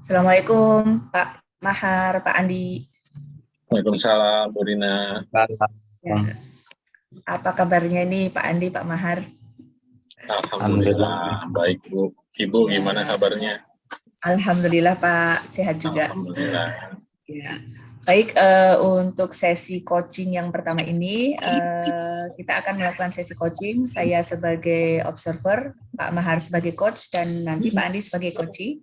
Assalamualaikum Pak Mahar, Pak Andi. Waalaikumsalam, Bu Rina. Ya, apa kabarnya nih Pak Andi, Pak Mahar? Alhamdulillah. Alhamdulillah, baik Bu. Ibu Ya, gimana kabarnya? Alhamdulillah Pak, sehat juga. Alhamdulillah. Ya. Baik, untuk sesi coaching yang pertama ini, kita akan melakukan sesi coaching. Saya sebagai observer, Pak Mahar sebagai coach, dan nanti Pak Andi sebagai coachee.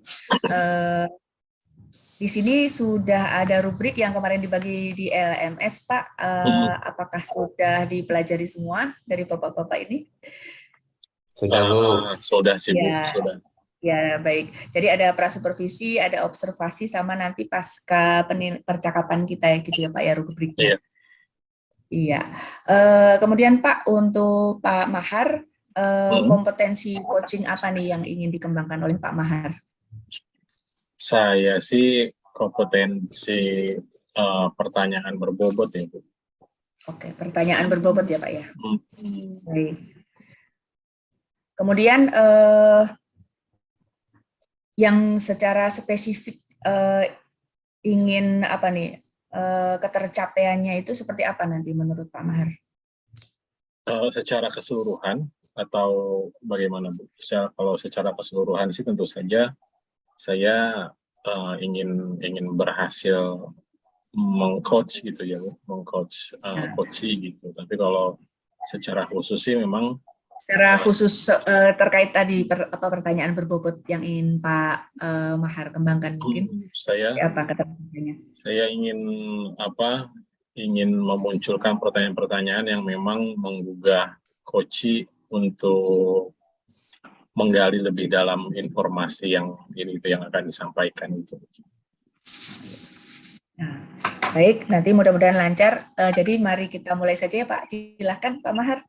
Di sini sudah ada rubrik yang kemarin dibagi di LMS, Pak. Apakah sudah dipelajari semua dari Bapak-Bapak ini? Sudah, Bu. Sudah sih, Bu. Ya. Sudah. Ya, baik. Jadi ada prasupervisi, ada observasi, sama nanti pasca percakapan kita ya gitu ya Pak ya rubriknya. Iya. Iya. Kemudian Pak, untuk Pak Mahar, kompetensi coaching apa nih yang ingin dikembangkan oleh Pak Mahar? Saya sih kompetensi pertanyaan berbobot ya, Bu. Oke, pertanyaan berbobot ya Pak ya. Baik. Kemudian yang secara spesifik ingin apa nih ketercapaiannya itu seperti apa nanti menurut Pak Mahar? Secara keseluruhan atau bagaimana, Bu? Kalau secara keseluruhan sih tentu saja saya ingin berhasil mengcoach gitu ya, Bu. Mengcoach coaching gitu. Tapi kalau secara khusus sih memang secara khusus terkait tadi pertanyaan berbobot yang ingin Pak Mahar kembangkan mungkin apa kata-katanya? Saya ingin memunculkan pertanyaan-pertanyaan yang memang menggugah coach untuk menggali lebih dalam informasi yang akan disampaikan itu. Nah, baik, nanti mudah-mudahan lancar. Jadi mari kita mulai saja ya Pak. Silakan Pak Mahar.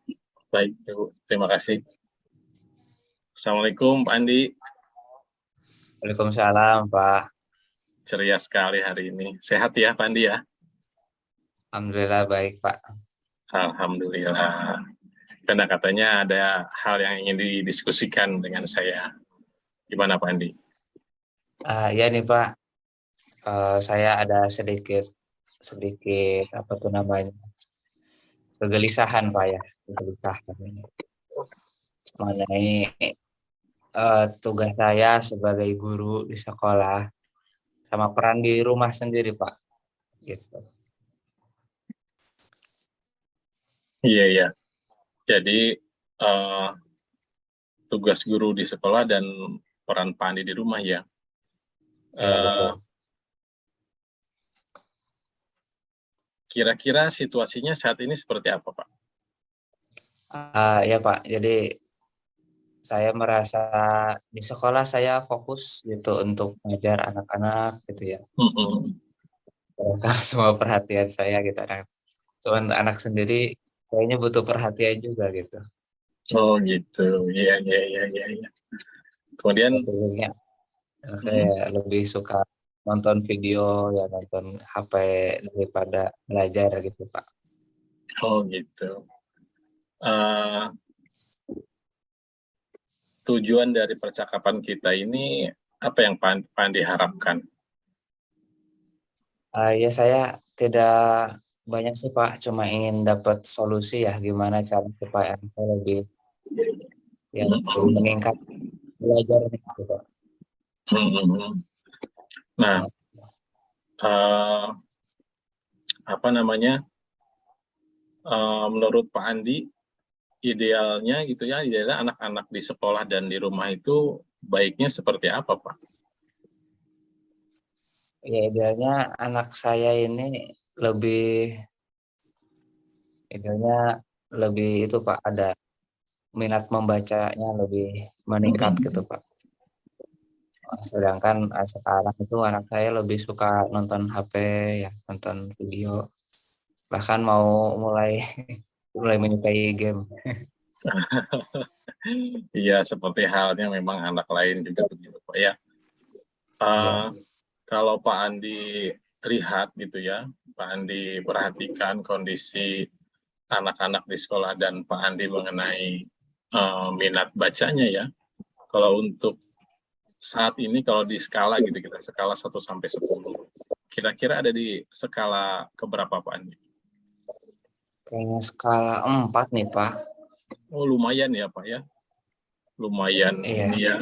Baik, Ibu. Terima kasih. Assalamualaikum, Pak Andi. Waalaikumsalam, Pak. Ceria sekali hari ini. Sehat ya, Pak Andi ya? Alhamdulillah baik, Pak. Alhamdulillah. Karena katanya ada hal yang ingin didiskusikan dengan saya. Gimana, Pak Andi? Ya nih, Pak. Saya ada sedikit apa tuh namanya? Kegelisahan, Pak ya. Kegelisahan mengenai tugas saya sebagai guru di sekolah sama peran di rumah sendiri, Pak. Gitu. Iya. Jadi tugas guru di sekolah dan peran Pak Andi di rumah ya. Ya, betul. Kira-kira situasinya saat ini seperti apa, Pak? Ya, Pak. Jadi saya merasa di sekolah saya fokus gitu untuk mengajar anak-anak gitu ya. Karena semua perhatian saya gitu kan. Cuman anak sendiri kayaknya butuh perhatian juga gitu. Oh gitu, iya. Kemudian saya lebih suka nonton video ya, nonton HP daripada belajar gitu, Pak. Oh gitu. Tujuan dari percakapan kita ini apa yang Pak Andi harapkan? Ya saya tidak banyak sih Pak, cuma ingin dapat solusi ya gimana cara supaya saya lebih meningkat belajar gitu, Pak. Nah, menurut Pak Andi idealnya anak-anak di sekolah dan di rumah itu baiknya seperti apa, Pak? Ya idealnya anak saya ini idealnya lebih itu Pak, ada minat membacanya lebih meningkat gitu Pak. Sedangkan sekarang itu anak saya lebih suka nonton HP ya, nonton video, bahkan mau mulai menyukai game. Iya, seperti halnya memang anak lain juga begitu, Pak ya. Kalau Pak Andi lihat gitu ya, Pak Andi perhatikan kondisi anak-anak di sekolah dan Pak Andi mengenai minat bacanya ya. Kalau untuk saat ini kalau di skala gitu, kita skala 1 sampai 10, kira-kira ada di skala keberapa Pak Andi? Kayaknya skala 4 nih Pak. Oh lumayan ya Pak ya, lumayan Iya. ini ya.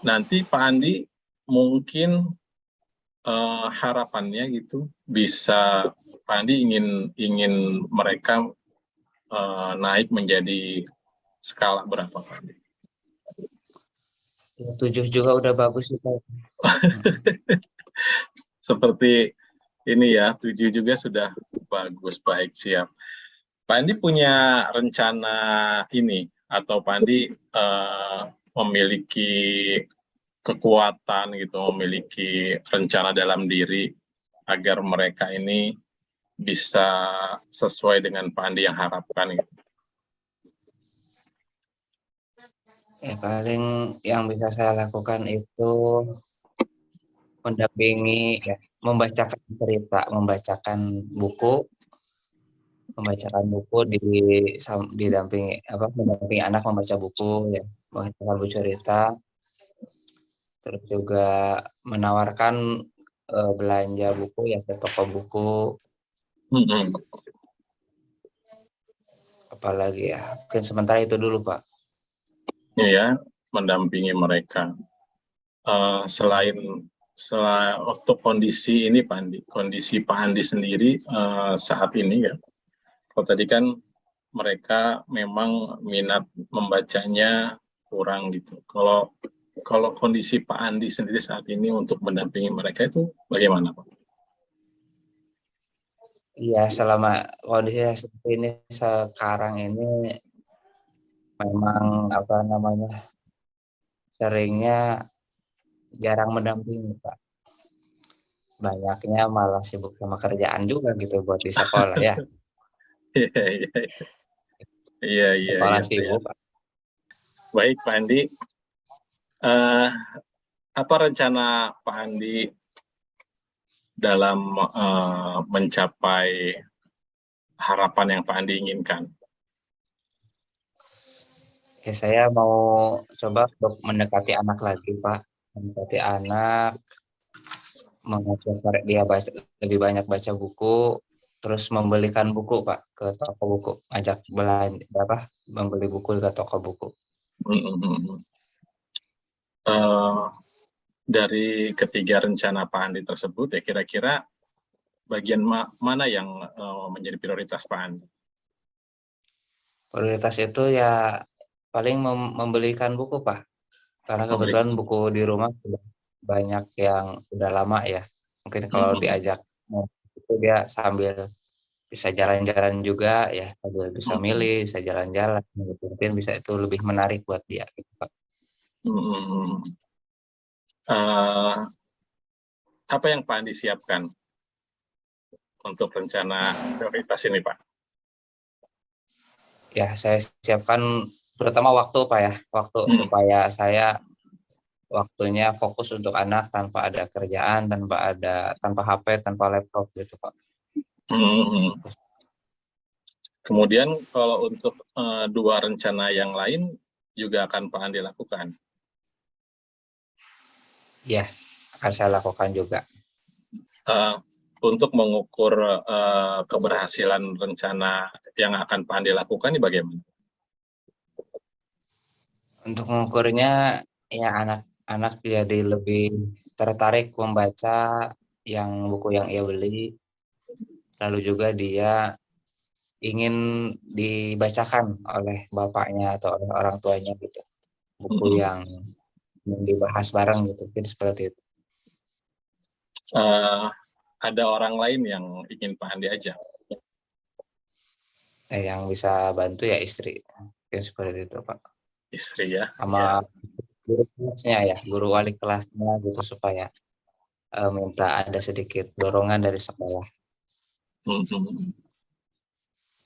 Nanti Pak Andi mungkin harapannya gitu bisa Pak Andi ingin mereka naik menjadi skala berapa Pak Andi? 7 juga udah bagus sih Pak. Seperti ini ya, 7 juga sudah bagus, baik, siap. Pak Andi punya rencana ini, atau Pak Andi memiliki kekuatan gitu, memiliki rencana dalam diri agar mereka ini bisa sesuai dengan Pak Andi yang harapkan gitu. Ya paling yang bisa saya lakukan itu mendampingi ya, membacakan cerita, membacakan buku didampingi mendampingi anak membaca buku ya, membacakan buku cerita, terus juga menawarkan belanja buku ya ke toko buku. Apalagi ya, mungkin sementara itu dulu Pak. Ya, mendampingi mereka. Selain waktu kondisi ini Pak Andi, kondisi Pak Andi sendiri saat ini ya, kalau tadi kan mereka memang minat membacanya kurang gitu. Kalau kondisi Pak Andi sendiri saat ini untuk mendampingi mereka itu bagaimana Pak? Iya, selama kondisi seperti ini sekarang ini memang seringnya jarang mendampingi Pak. Banyaknya malah sibuk sama kerjaan juga gitu buat di sekolah ya. Iya. Sekolah sibuk. Baik Pak Andi, apa rencana Pak Andi dalam mencapai harapan yang Pak Andi inginkan? Ya saya mau coba untuk mendekati anak lagi Pak, mendekati anak, mengajar dia lebih banyak baca buku, terus membelikan buku Pak ke toko buku, ajak belanja membeli buku ke toko buku. Dari ketiga rencana Pak Andi tersebut ya, kira-kira bagian mana yang menjadi prioritas Pak Andi? Prioritas itu ya paling membelikan buku Pak, karena kebetulan buku di rumah sudah banyak yang udah lama ya. Mungkin kalau diajak itu dia sambil bisa jalan-jalan juga ya, sambil bisa milih, bisa jalan-jalan, mungkin bisa itu lebih menarik buat dia gitu Pak. Apa yang Pak Andi siapkan untuk rencana prioritas ini Pak? Ya saya siapkan terutama waktu Pak ya, waktu supaya saya waktunya fokus untuk anak tanpa ada kerjaan, tanpa HP, tanpa laptop gitu Pak. Kemudian kalau untuk dua rencana yang lain juga akan Pak Andi lakukan? Ya, akan saya lakukan juga. Untuk mengukur keberhasilan rencana yang akan Pak Andi lakukan ini bagaimana? Untuk mengukurnya ya anak-anak jadi lebih tertarik membaca buku yang ia beli, lalu juga dia ingin dibacakan oleh bapaknya atau oleh orang tuanya gitu, buku yang dibahas bareng gitu, mungkin seperti itu. Ada orang lain yang ingin Pak Andi ajak? Yang bisa bantu ya istri, mungkin seperti itu Pak. Istri ya? Sama guru kelasnya ya, guru wali kelasnya gitu, supaya minta ada sedikit dorongan dari sekolah.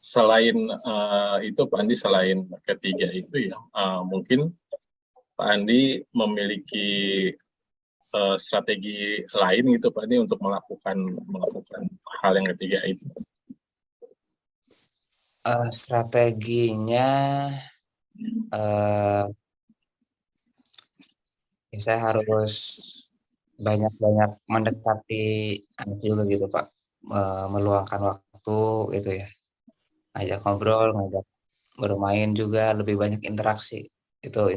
Selain itu Pak Andi, selain ketiga itu ya, mungkin Pak Andi memiliki strategi lain gitu Pak Andi untuk melakukan hal yang ketiga itu? Strateginya Ya, saya harus banyak-banyak mendekati anak juga gitu Pak, meluangkan waktu gitu ya, ngajak ngobrol, ngajak bermain juga, lebih banyak interaksi. Itu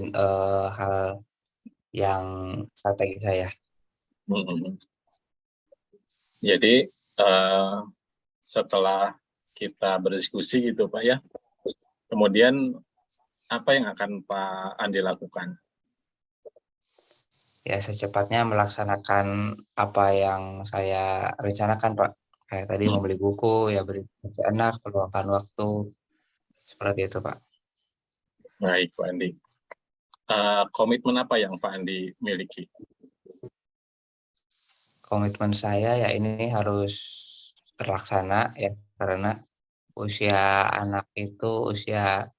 hal yang strategi saya. Mm-mm. Jadi setelah kita berdiskusi gitu Pak ya, kemudian apa yang akan Pak Andi lakukan? Ya secepatnya melaksanakan apa yang saya rencanakan Pak. Kayak tadi Hmm, membeli buku, ya beri ke anak, meluangkan waktu, seperti itu Pak. baik Pak Andi. Komitmen apa yang Pak Andi miliki? Komitmen saya ya ini harus terlaksana ya, karena usia anak itu usia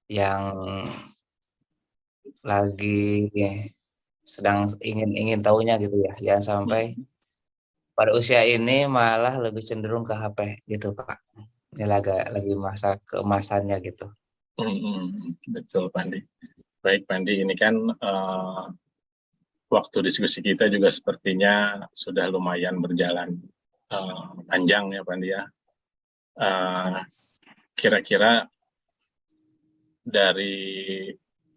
yang lagi sedang ingin tahunya gitu ya. Jangan sampai Hmm, pada usia ini malah lebih cenderung ke HP gitu Pak. Ini lagi masa keemasannya gitu. betul Pak Andi. Baik Pak Andi, ini kan waktu diskusi kita juga sepertinya sudah lumayan berjalan panjang ya Pak Andi ya. Eh, Kira-kira dari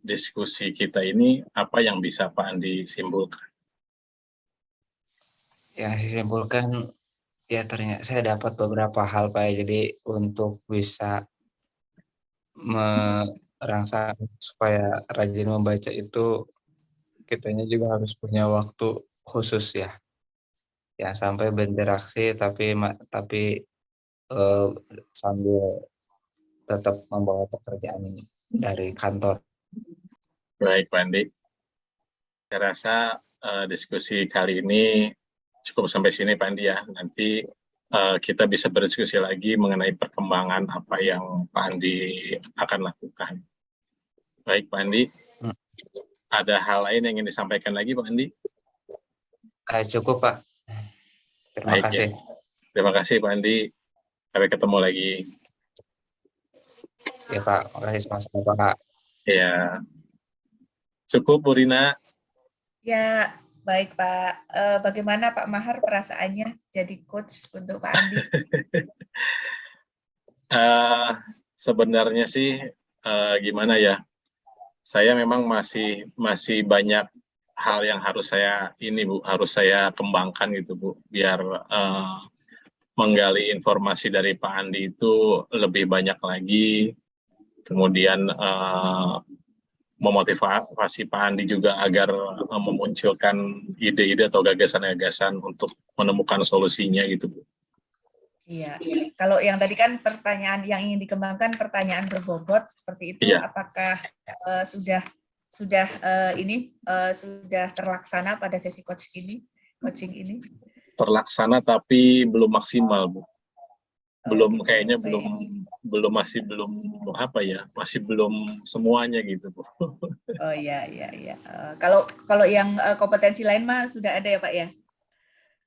diskusi kita ini apa yang bisa Pak Andi simpulkan? Yang saya simpulkan ya ternyata saya dapat beberapa hal Pak ya. Jadi untuk bisa merangsang supaya rajin membaca itu kitanya juga harus punya waktu khusus ya. Ya sampai berinteraksi tapi eh, sambil tetap membawa pekerjaan dari kantor. Baik Pak Andi, saya rasa diskusi kali ini cukup sampai sini Pak Andi ya. Nanti kita bisa berdiskusi lagi mengenai perkembangan apa yang Pak Andi akan lakukan. Baik Pak Andi, Hmm. ada hal lain yang ingin disampaikan lagi Pak Andi? Cukup Pak. Terima Baik ya, kasih. terima kasih Pak Andi. Sampai ketemu lagi. Ya Pak, makasih sama-sama Pak. Ya, cukup Bu Rina. Ya, baik Pak. Bagaimana Pak Mahar perasaannya jadi coach untuk Pak Andi? Eh, Sebenarnya sih gimana ya? Saya memang masih banyak hal yang harus saya harus saya kembangkan gitu Bu, biar menggali informasi dari Pak Andi itu lebih banyak lagi, kemudian memotivasi Pak Andi juga agar memunculkan ide-ide atau gagasan-gagasan untuk menemukan solusinya gitu Bu. Iya. Kalau yang tadi kan pertanyaan yang ingin dikembangkan pertanyaan berbobot seperti itu, Iya, apakah sudah sudah terlaksana pada sesi coaching ini? terlaksana tapi belum maksimal Bu. Belum Gitu. kayaknya Baik. belum apa ya, masih belum semuanya gitu Bu. Oh iya, iya, iya. Kalau yang kompetensi lain mah sudah ada ya Pak ya?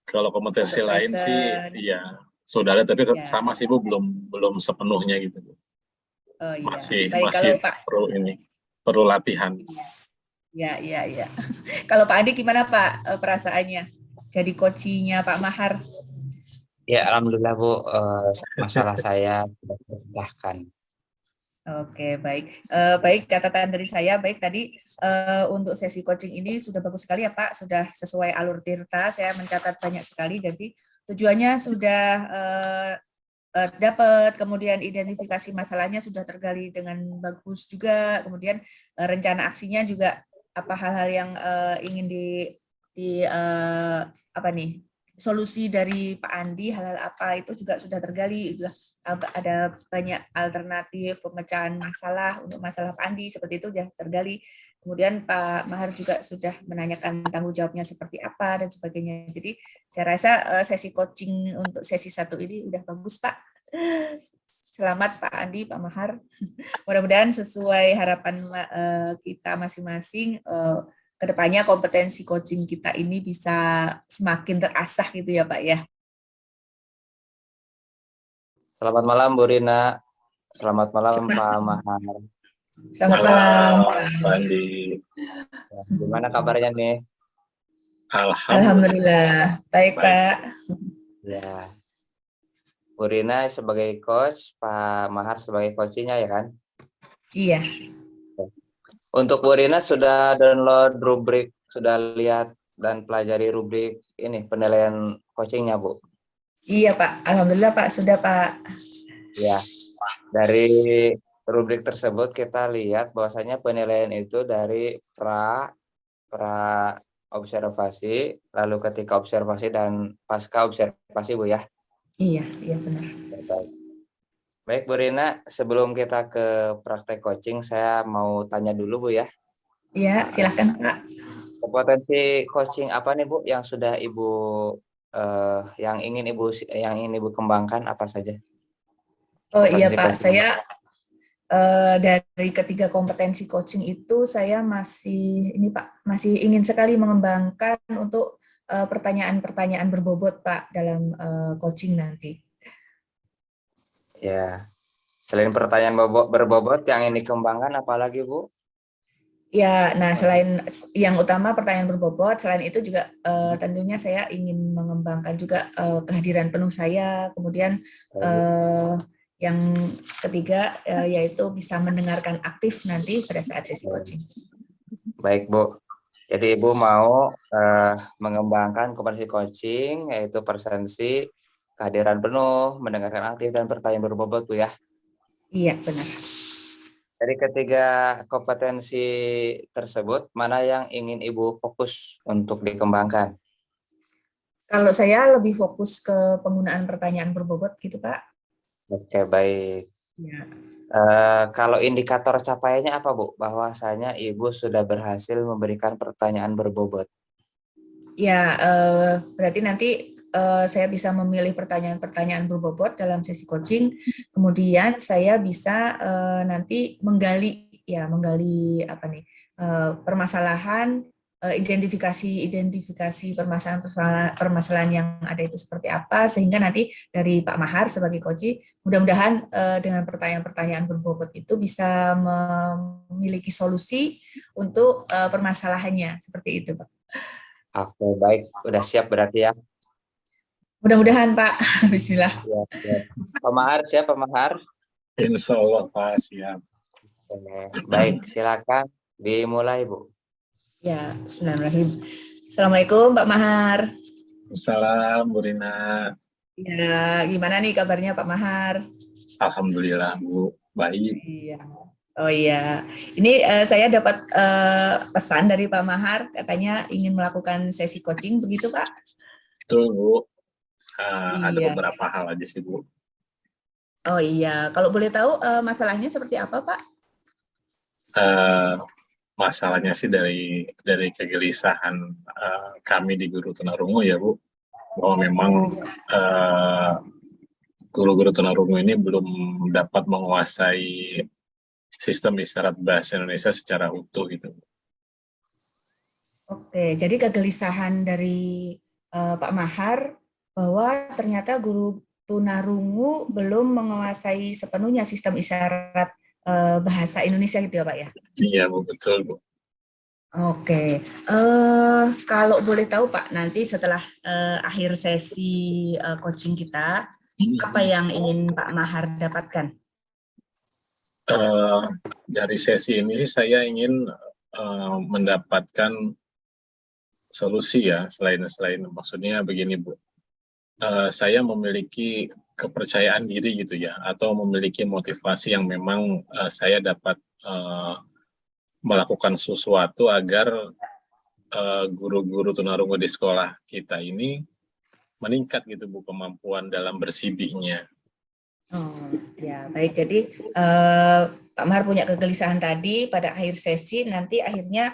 Kalau kompetensi Untuk lain sih present, ya sudah ada, tapi ya. sama sih Bu, belum sepenuhnya gitu Bu. Oh iya. Masih Baik, masih kalau Pak, perlu latihan. iya, iya, iya. Kalau Pak Andi gimana Pak perasaannya? Jadi coachingnya Pak Mahar. Ya alhamdulillah Bu, masalah saya sudah terpecahkan. Oke, baik. Baik, catatan dari saya, baik tadi untuk sesi coaching ini sudah bagus sekali ya Pak, sudah sesuai alur Tirta, saya mencatat banyak sekali, jadi tujuannya sudah dapat, kemudian identifikasi masalahnya sudah tergali dengan bagus juga, kemudian rencana aksinya juga apa hal-hal yang ingin di apa nih solusi dari Pak Andi, hal-hal apa itu juga sudah tergali, ada banyak alternatif pemecahan masalah untuk masalah Pak Andi seperti itu sudah tergali. Kemudian Pak Mahar juga sudah menanyakan tanggung jawabnya seperti apa dan sebagainya. Jadi saya rasa sesi coaching untuk sesi 1 ini udah bagus Pak. Selamat Pak Andi, Pak Mahar. Mudah-mudahan sesuai harapan kita masing-masing, kedepannya kompetensi coaching kita ini bisa semakin terasah gitu ya Pak ya. Selamat malam Bu Rina. Selamat malam Pak Mahar. Selamat malam. Pak Andi. Ya, gimana kabarnya nih? Alhamdulillah. Baik, Baik. Pak. Ya, Bu Rina sebagai coach, Pak Mahar sebagai coachnya ya kan? Iya. Untuk Bu Rina sudah download rubrik, sudah lihat dan pelajari rubrik ini penilaian coachingnya, Bu? Iya, Pak. Alhamdulillah, Pak. Sudah, Pak. Ya, dari rubrik tersebut kita lihat bahwasanya penilaian itu dari pra observasi, lalu ketika observasi dan pasca observasi, Bu ya. Iya, iya benar. Baik, Bu Rina, sebelum kita ke praktek coaching, saya mau tanya dulu, Bu ya. Iya, silakan, Pak. Kompetensi coaching apa nih, Bu, yang sudah Ibu yang ingin Ibu kembangkan apa saja? Oh iya, Kompetensi Pak. coaching. Saya dari ketiga kompetensi coaching itu saya masih masih ingin sekali mengembangkan untuk pertanyaan-pertanyaan berbobot, Pak, dalam coaching nanti. Ya. Selain pertanyaan berbobot yang ini dikembangkan apalagi, Bu? Ya, nah selain yang utama pertanyaan berbobot, selain itu juga tentunya saya ingin mengembangkan juga kehadiran penuh saya, kemudian yang ketiga yaitu bisa mendengarkan aktif nanti pada saat sesi coaching. Baik, Bu. Jadi Ibu mau mengembangkan kompetensi coaching, yaitu presensi, kehadiran penuh, mendengarkan aktif, dan pertanyaan berbobot, Bu ya? Iya, benar. Dari ketiga kompetensi tersebut, mana yang ingin Ibu fokus untuk dikembangkan? Kalau saya lebih fokus ke penggunaan pertanyaan berbobot gitu, Pak. Oke, baik. Ya. Kalau indikator capaiannya apa, Bu? Bahwasanya Ibu sudah berhasil memberikan pertanyaan berbobot. Ya, berarti nanti saya bisa memilih pertanyaan-pertanyaan berbobot dalam sesi coaching. Kemudian saya bisa nanti menggali apa nih permasalahan, identifikasi permasalahan yang ada itu seperti apa, sehingga nanti dari Pak Mahar sebagai coach, mudah-mudahan dengan pertanyaan-pertanyaan berbobot itu bisa memiliki solusi untuk permasalahannya seperti itu, Pak. Oke, baik. Udah siap berarti ya? Mudah-mudahan, Pak. Bismillah. Ya, ya. Pak Mahar, siap Pak Mahar? Insya Allah, Pak, siap. Baik, silakan dimulai, Bu. Ya, bismillahirrahmanirrahim. Assalamualaikum, Pak Mahar. Assalamualaikum, Bu Rina. Ya, gimana nih kabarnya Pak Mahar? Alhamdulillah, Bu. Baik. Iya. Oh iya, ini saya dapat pesan dari Pak Mahar, katanya ingin melakukan sesi coaching, begitu Pak? Betul, Bu. Iya. Ada beberapa hal aja sih, Bu. Oh iya, kalau boleh tahu masalahnya seperti apa, Pak? Masalahnya sih dari kegelisahan kami di Guru Tunarungu ya, Bu. Bahwa memang guru-guru tunarungu ini belum dapat menguasai sistem isyarat bahasa Indonesia secara utuh gitu. Oke, jadi kegelisahan dari Pak Mahar bahwa ternyata guru tunarungu belum menguasai sepenuhnya sistem isyarat bahasa Indonesia gitu ya Pak ya? Iya Bu, betul Bu. Oke, kalau boleh tahu Pak, nanti setelah akhir sesi coaching kita, apa yang ingin Pak Mahar dapatkan? Dari sesi ini sih saya ingin mendapatkan solusi ya, selain maksudnya begini Bu. Saya memiliki kepercayaan diri gitu ya, atau memiliki motivasi yang memang saya dapat melakukan sesuatu agar guru-guru tunarungu di sekolah kita ini meningkat gitu Bu, kemampuan dalam bersibinya. Oh ya, baik. Jadi Pak Mahar punya kegelisahan tadi pada akhir sesi, nanti akhirnya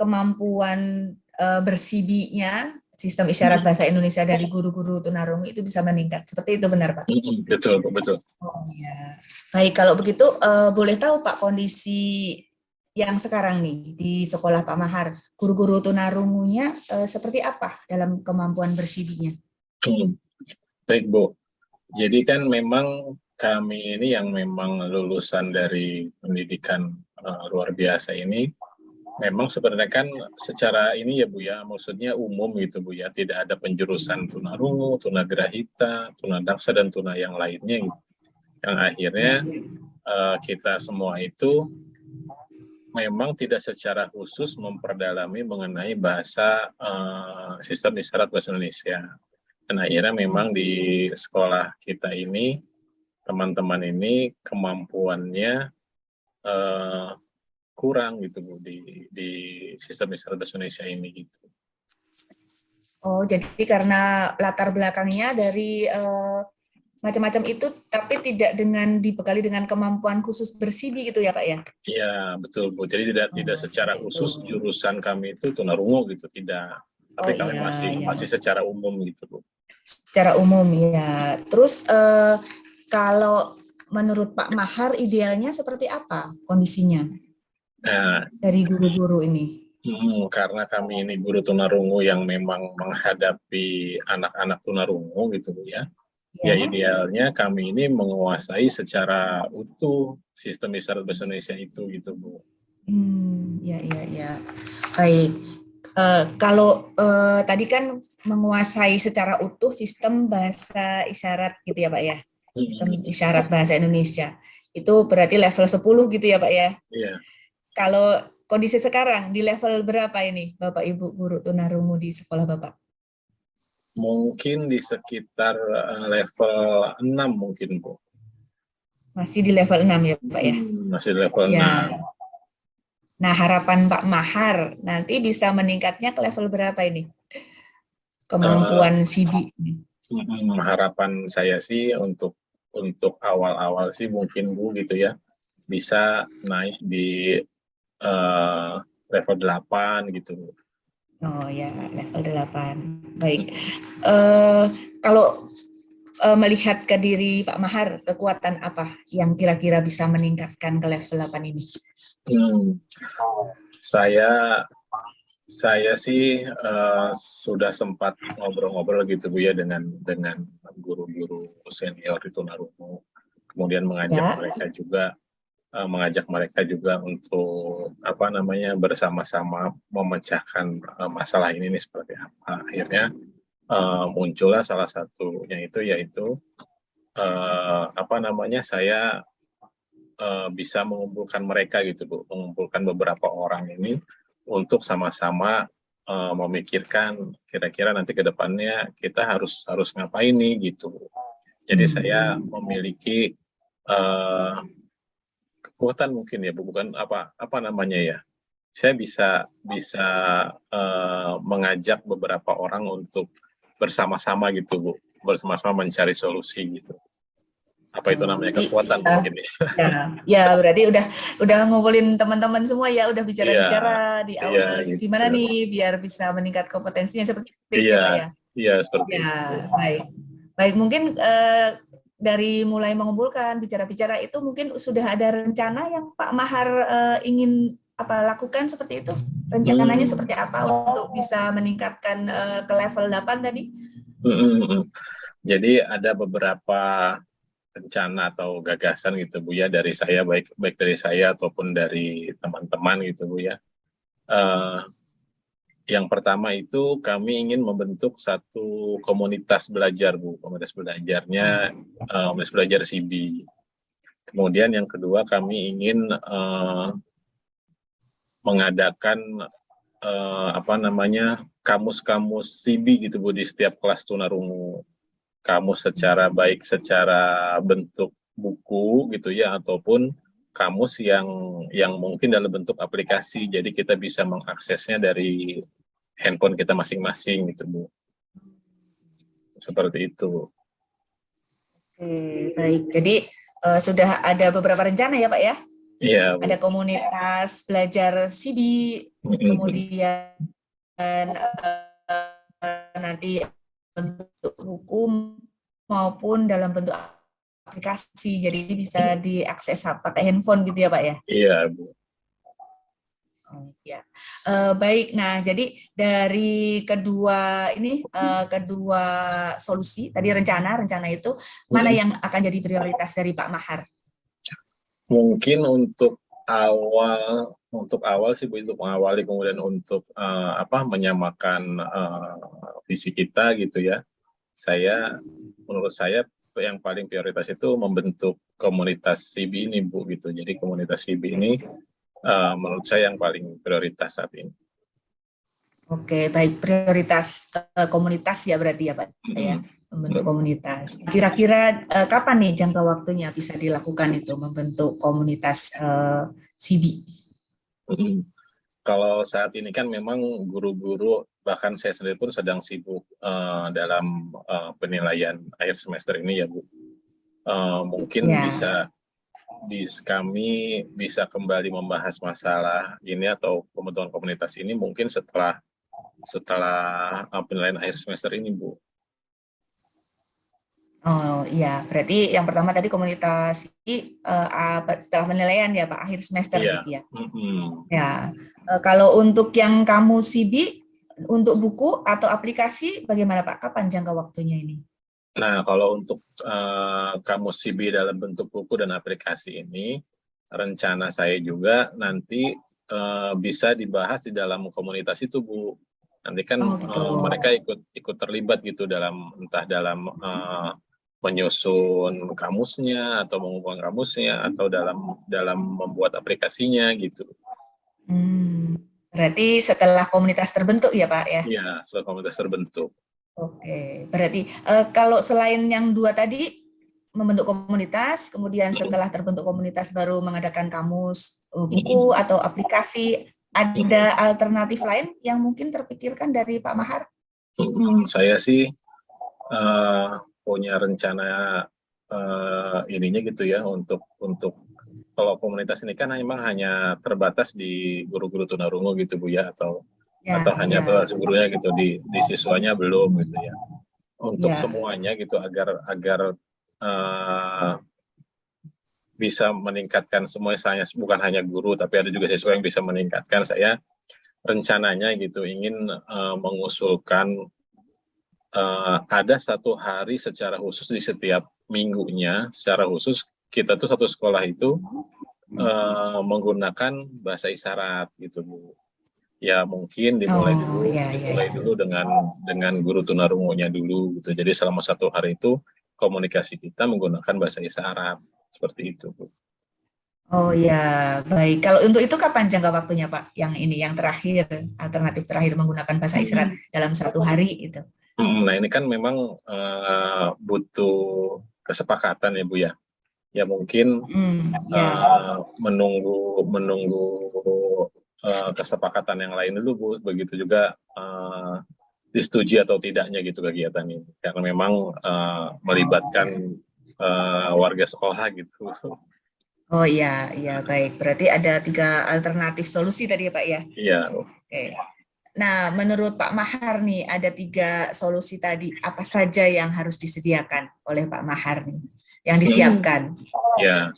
kemampuan bersibinya sistem isyarat bahasa Indonesia dari guru-guru tunarungu itu bisa meningkat. Seperti itu benar Pak? Betul Bu, betul. Oh ya. Baik, kalau begitu boleh tahu Pak kondisi yang sekarang nih di sekolah Pak Mahar, guru-guru tunarungunya seperti apa dalam kemampuan bersibinya? Baik Bu. Jadi kan memang kami ini yang memang lulusan dari pendidikan luar biasa ini, memang sebenarnya kan secara ini ya Bu ya, maksudnya umum gitu Bu ya, tidak ada penjurusan tunarungu, tunagrahita, tunadaksa dan tuna yang lainnya gitu. Yang akhirnya kita semua itu memang tidak secara khusus memperdalami mengenai bahasa sistem isyarat bahasa Indonesia. Dan akhirnya memang di sekolah kita ini, teman-teman ini kemampuannya kurang gitu Bu di sistem isyarat bahasa Indonesia ini gitu. Oh, jadi karena latar belakangnya dari macam-macam itu, tapi tidak dibekali dengan kemampuan khusus ber-CB gitu ya Pak ya? Iya betul Bu. Jadi tidak secara khusus itu. jurusan kami itu tunarungu gitu, tidak. Tapi kami masih secara umum gitu Bu. Secara umum ya. Terus kalau menurut Pak Mahar idealnya seperti apa kondisinya dari guru-guru ini? Karena kami ini guru tunarungu yang memang menghadapi anak-anak tunarungu gitu Bu ya. Ya idealnya kami ini menguasai secara utuh sistem isyarat bahasa Indonesia itu gitu Bu. Ya. Baik. Kalau tadi kan menguasai secara utuh sistem bahasa isyarat gitu ya Pak ya? Sistem isyarat bahasa Indonesia. Itu berarti level 10 gitu ya Pak ya? Iya. Kalau kondisi sekarang di level berapa ini Bapak Ibu guru tunarungu di sekolah Bapak? Mungkin di sekitar level 6 mungkin Bu. Masih di level 6 ya Pak ya? Masih di level 6. Nah, harapan Pak Mahar nanti bisa meningkatnya ke level berapa ini? Kemampuan CB. Harapan saya sih untuk awal-awal sih mungkin Bu gitu ya, bisa naik di level 8 gitu. Oh ya, level 8. Baik. Kalau melihat ke diri Pak Mahar, kekuatan apa yang kira-kira bisa meningkatkan ke level 8 ini? Saya sih sudah sempat ngobrol-ngobrol gitu Bu ya dengan guru-guru senior di tunarungu, kemudian mengajak mereka juga untuk bersama-sama memecahkan masalah ini seperti apa. Akhirnya muncullah salah satunya yaitu saya bisa mengumpulkan mereka gitu Bu, mengumpulkan beberapa orang ini untuk sama-sama memikirkan kira-kira nanti ke depannya kita harus ngapain nih gitu. Jadi saya memiliki kekuatan mungkin ya Bu, bukan saya bisa mengajak beberapa orang untuk bersama-sama gitu Bu, bersama-sama mencari solusi gitu. Apa itu namanya kekuatan mungkin ya berarti udah ngumpulin teman-teman semua ya, udah bicara-bicara di awal gitu. Gimana nih biar bisa meningkat kompetensinya seperti itu ya Pak ya? Iya seperti itu. Baik mungkin dari mulai mengumpulkan bicara-bicara itu mungkin sudah ada rencana yang Pak Mahar ingin lakukan seperti itu? Rencananya seperti apa untuk bisa meningkatkan ke level 8 tadi? Jadi ada beberapa rencana atau gagasan gitu Bu ya, dari saya, baik dari saya ataupun dari teman-teman gitu Bu ya. Yang pertama itu kami ingin membentuk satu komunitas belajar Bu, komunitas belajar CB. Kemudian yang kedua kami ingin mengadakan kamus-kamus CB gitu Bu di setiap kelas tunarungu. Kamus secara bentuk buku gitu ya, ataupun kamus yang mungkin dalam bentuk aplikasi, jadi kita bisa mengaksesnya dari handphone kita masing-masing gitu Bu. Seperti itu. Oke, baik. Jadi sudah ada beberapa rencana ya Pak ya? Iya Bu. Ada komunitas belajar CB, kemudian nanti bentuk hukum maupun dalam bentuk aplikasi, jadi bisa diakses pakai handphone gitu ya Pak ya? Iya Bu. Oh, ya. Baik. Nah, jadi dari kedua ini kedua solusi tadi rencana itu mana yang akan jadi prioritas dari Pak Mahar? Mungkin untuk awal sih Bu, untuk mengawali, kemudian untuk menyamakan visi kita gitu ya. Menurut saya yang paling prioritas itu membentuk komunitas CB ini Bu gitu. Jadi komunitas CB ini menurut saya yang paling prioritas saat ini. Oke, baik, prioritas komunitas ya berarti ya Pak ya, membentuk komunitas. Kira-kira kapan nih jangka waktunya bisa dilakukan itu membentuk komunitas CB? Kalau saat ini kan memang guru-guru, bahkan saya sendiri pun sedang sibuk dalam penilaian akhir semester ini ya Bu. Mungkin kami bisa kembali membahas masalah ini atau pembentukan komunitas ini mungkin setelah penilaian akhir semester ini Bu. Oh iya, berarti yang pertama tadi komunitas ini setelah penilaian ya Pak, akhir semester gitu ya. Ya, kalau untuk yang kamu CB, untuk buku atau aplikasi bagaimana Pak? Kapan jangka waktunya ini? Nah, kalau untuk kamus CB dalam bentuk buku dan aplikasi ini, rencana saya juga nanti bisa dibahas di dalam komunitas itu Bu. Nanti kan mereka ikut terlibat gitu entah dalam menyusun kamusnya atau mengumpulkan kamusnya atau dalam membuat aplikasinya gitu. Berarti setelah komunitas terbentuk ya Pak ya? Iya, setelah komunitas terbentuk. Oke, berarti kalau selain yang dua tadi membentuk komunitas, kemudian setelah terbentuk komunitas baru mengadakan kamus buku atau aplikasi, ada alternatif lain yang mungkin terpikirkan dari Pak Mahar? Saya sih punya rencana ininya gitu ya, untuk kalau komunitas ini kan memang hanya terbatas di guru-guru tunarungu gitu Bu ya, atau hanya gurunya gitu, di siswanya belum gitu ya. Untuk semuanya gitu, agar bisa meningkatkan semuanya, bukan hanya guru tapi ada juga siswa yang bisa meningkatkan. Saya rencananya gitu ingin mengusulkan ada satu hari secara khusus di setiap minggunya, secara khusus kita tuh satu sekolah itu menggunakan bahasa isyarat gitu Bu. Ya mungkin dimulai dulu dengan guru tunarungunya dulu gitu. Jadi selama satu hari itu komunikasi kita menggunakan bahasa isyarat, seperti itu Bu. Oh ya, baik. Kalau untuk itu kapan jangka waktunya Pak? Yang ini yang terakhir, alternatif terakhir menggunakan bahasa isyarat dalam satu hari itu. Nah ini kan memang butuh kesepakatan ya Bu ya. Ya mungkin menunggu kesepakatan yang lain dulu Bu. Begitu juga disetujui atau tidaknya gitu kegiatan ini. Karena memang melibatkan warga sekolah gitu. Oh iya, baik. Berarti ada 3 alternatif solusi tadi ya Pak ya? Iya. Oke. Nah, menurut Pak Mahar nih, ada 3 solusi tadi. Apa saja yang harus disediakan oleh Pak Mahar nih, yang disiapkan? Ya,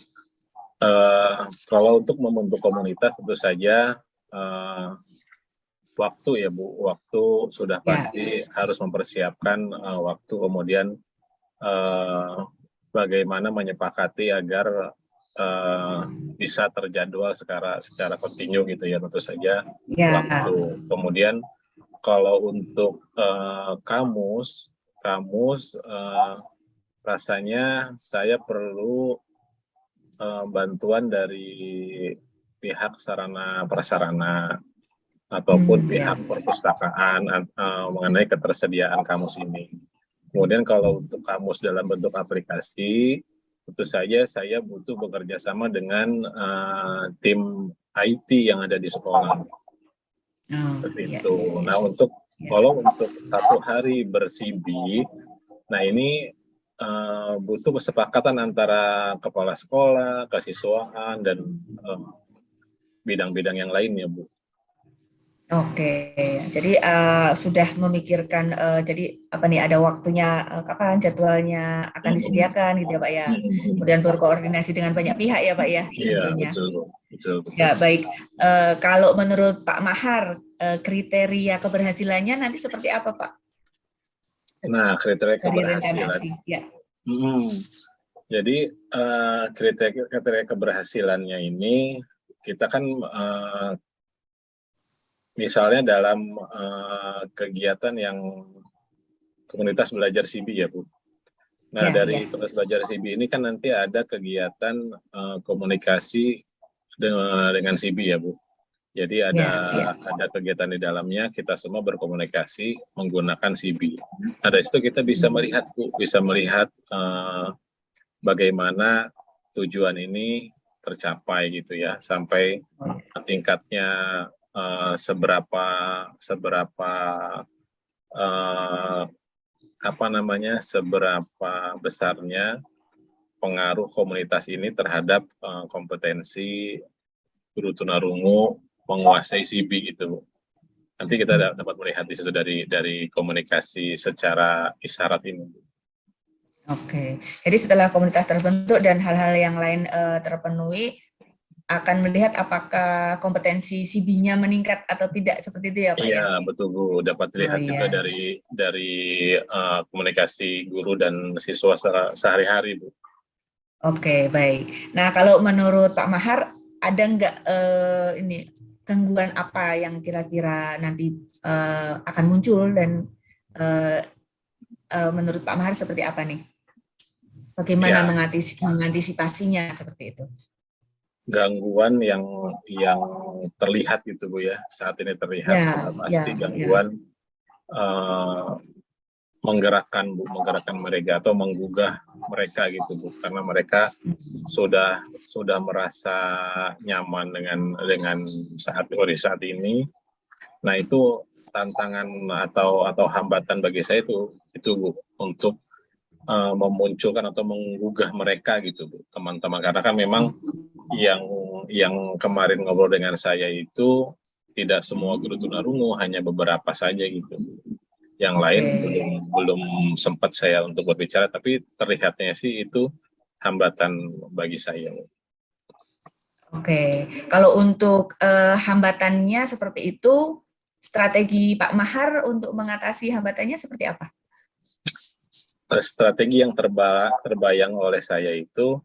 kalau untuk membentuk komunitas tentu saja waktu ya Bu. Waktu sudah pasti harus mempersiapkan waktu, kemudian bagaimana menyepakati agar bisa terjadwal secara kontinu gitu ya, tentu saja waktu. Kemudian kalau untuk kamus rasanya saya perlu bantuan dari pihak sarana prasarana ataupun pihak perpustakaan mengenai ketersediaan kamus ini. Kemudian kalau untuk kamus dalam bentuk aplikasi, tentu saja saya butuh bekerja sama dengan tim IT yang ada di sekolah. Seperti itu. Nah, kalau untuk satu hari ber-CB, nah ini butuh kesepakatan antara kepala sekolah, kesiswaan, dan bidang-bidang yang lainnya, Bu. Oke, jadi sudah memikirkan, jadi apa nih, ada waktunya, kapan jadwalnya akan disediakan gitu ya Pak ya. Kemudian berkoordinasi dengan banyak pihak ya Pak ya. Iya, betul. Betul, betul. Ya, baik. Kalau menurut Pak Mahar, kriteria keberhasilannya nanti seperti apa, Pak? Nah, kriteria Dari rencana keberhasilan. aksi, ya. Jadi kriteria keberhasilannya ini kita kan misalnya dalam kegiatan yang komunitas belajar CB ya Bu. Nah, Ya, dari ya. komunitas belajar CB ini kan nanti ada kegiatan komunikasi dengan CB ya Bu. Jadi ada kegiatan di dalamnya, kita semua berkomunikasi menggunakan CB. Nah, dari situ kita bisa melihat Bu, bisa melihat bagaimana tujuan ini tercapai gitu ya, sampai tingkatnya seberapa besarnya pengaruh komunitas ini terhadap kompetensi guru tunarungu menguasai CB gitu. Nanti kita dapat melihat di situ dari komunikasi secara isyarat ini. Oke, jadi setelah komunitas terbentuk dan hal-hal yang lain terpenuhi, akan melihat apakah kompetensi CB-nya meningkat atau tidak, seperti itu ya Pak? Iya, betul Bu. Dapat dilihat juga dari komunikasi guru dan siswa sehari-hari Bu. Oke, baik. Nah, kalau menurut Pak Mahar, ada nggak gangguan apa yang kira-kira nanti akan muncul dan menurut Pak Mahar seperti apa nih? Bagaimana mengantisipasinya seperti itu? Gangguan yang terlihat gitu Bu ya, saat ini terlihat pasti gangguan menggerakkan mereka atau menggugah mereka gitu Bu, karena mereka sudah merasa nyaman dengan saat ini. Nah, itu tantangan atau hambatan bagi saya itu Bu, untuk memunculkan atau menggugah mereka gitu Bu, teman-teman, karena kan memang yang kemarin ngobrol dengan saya itu tidak semua guru tunarungu, hanya beberapa saja gitu. Yang lain belum sempat saya untuk berbicara, tapi terlihatnya sih itu hambatan bagi saya. Oke, kalau untuk hambatannya seperti itu, strategi Pak Mahar untuk mengatasi hambatannya seperti apa? Strategi yang terbayang oleh saya itu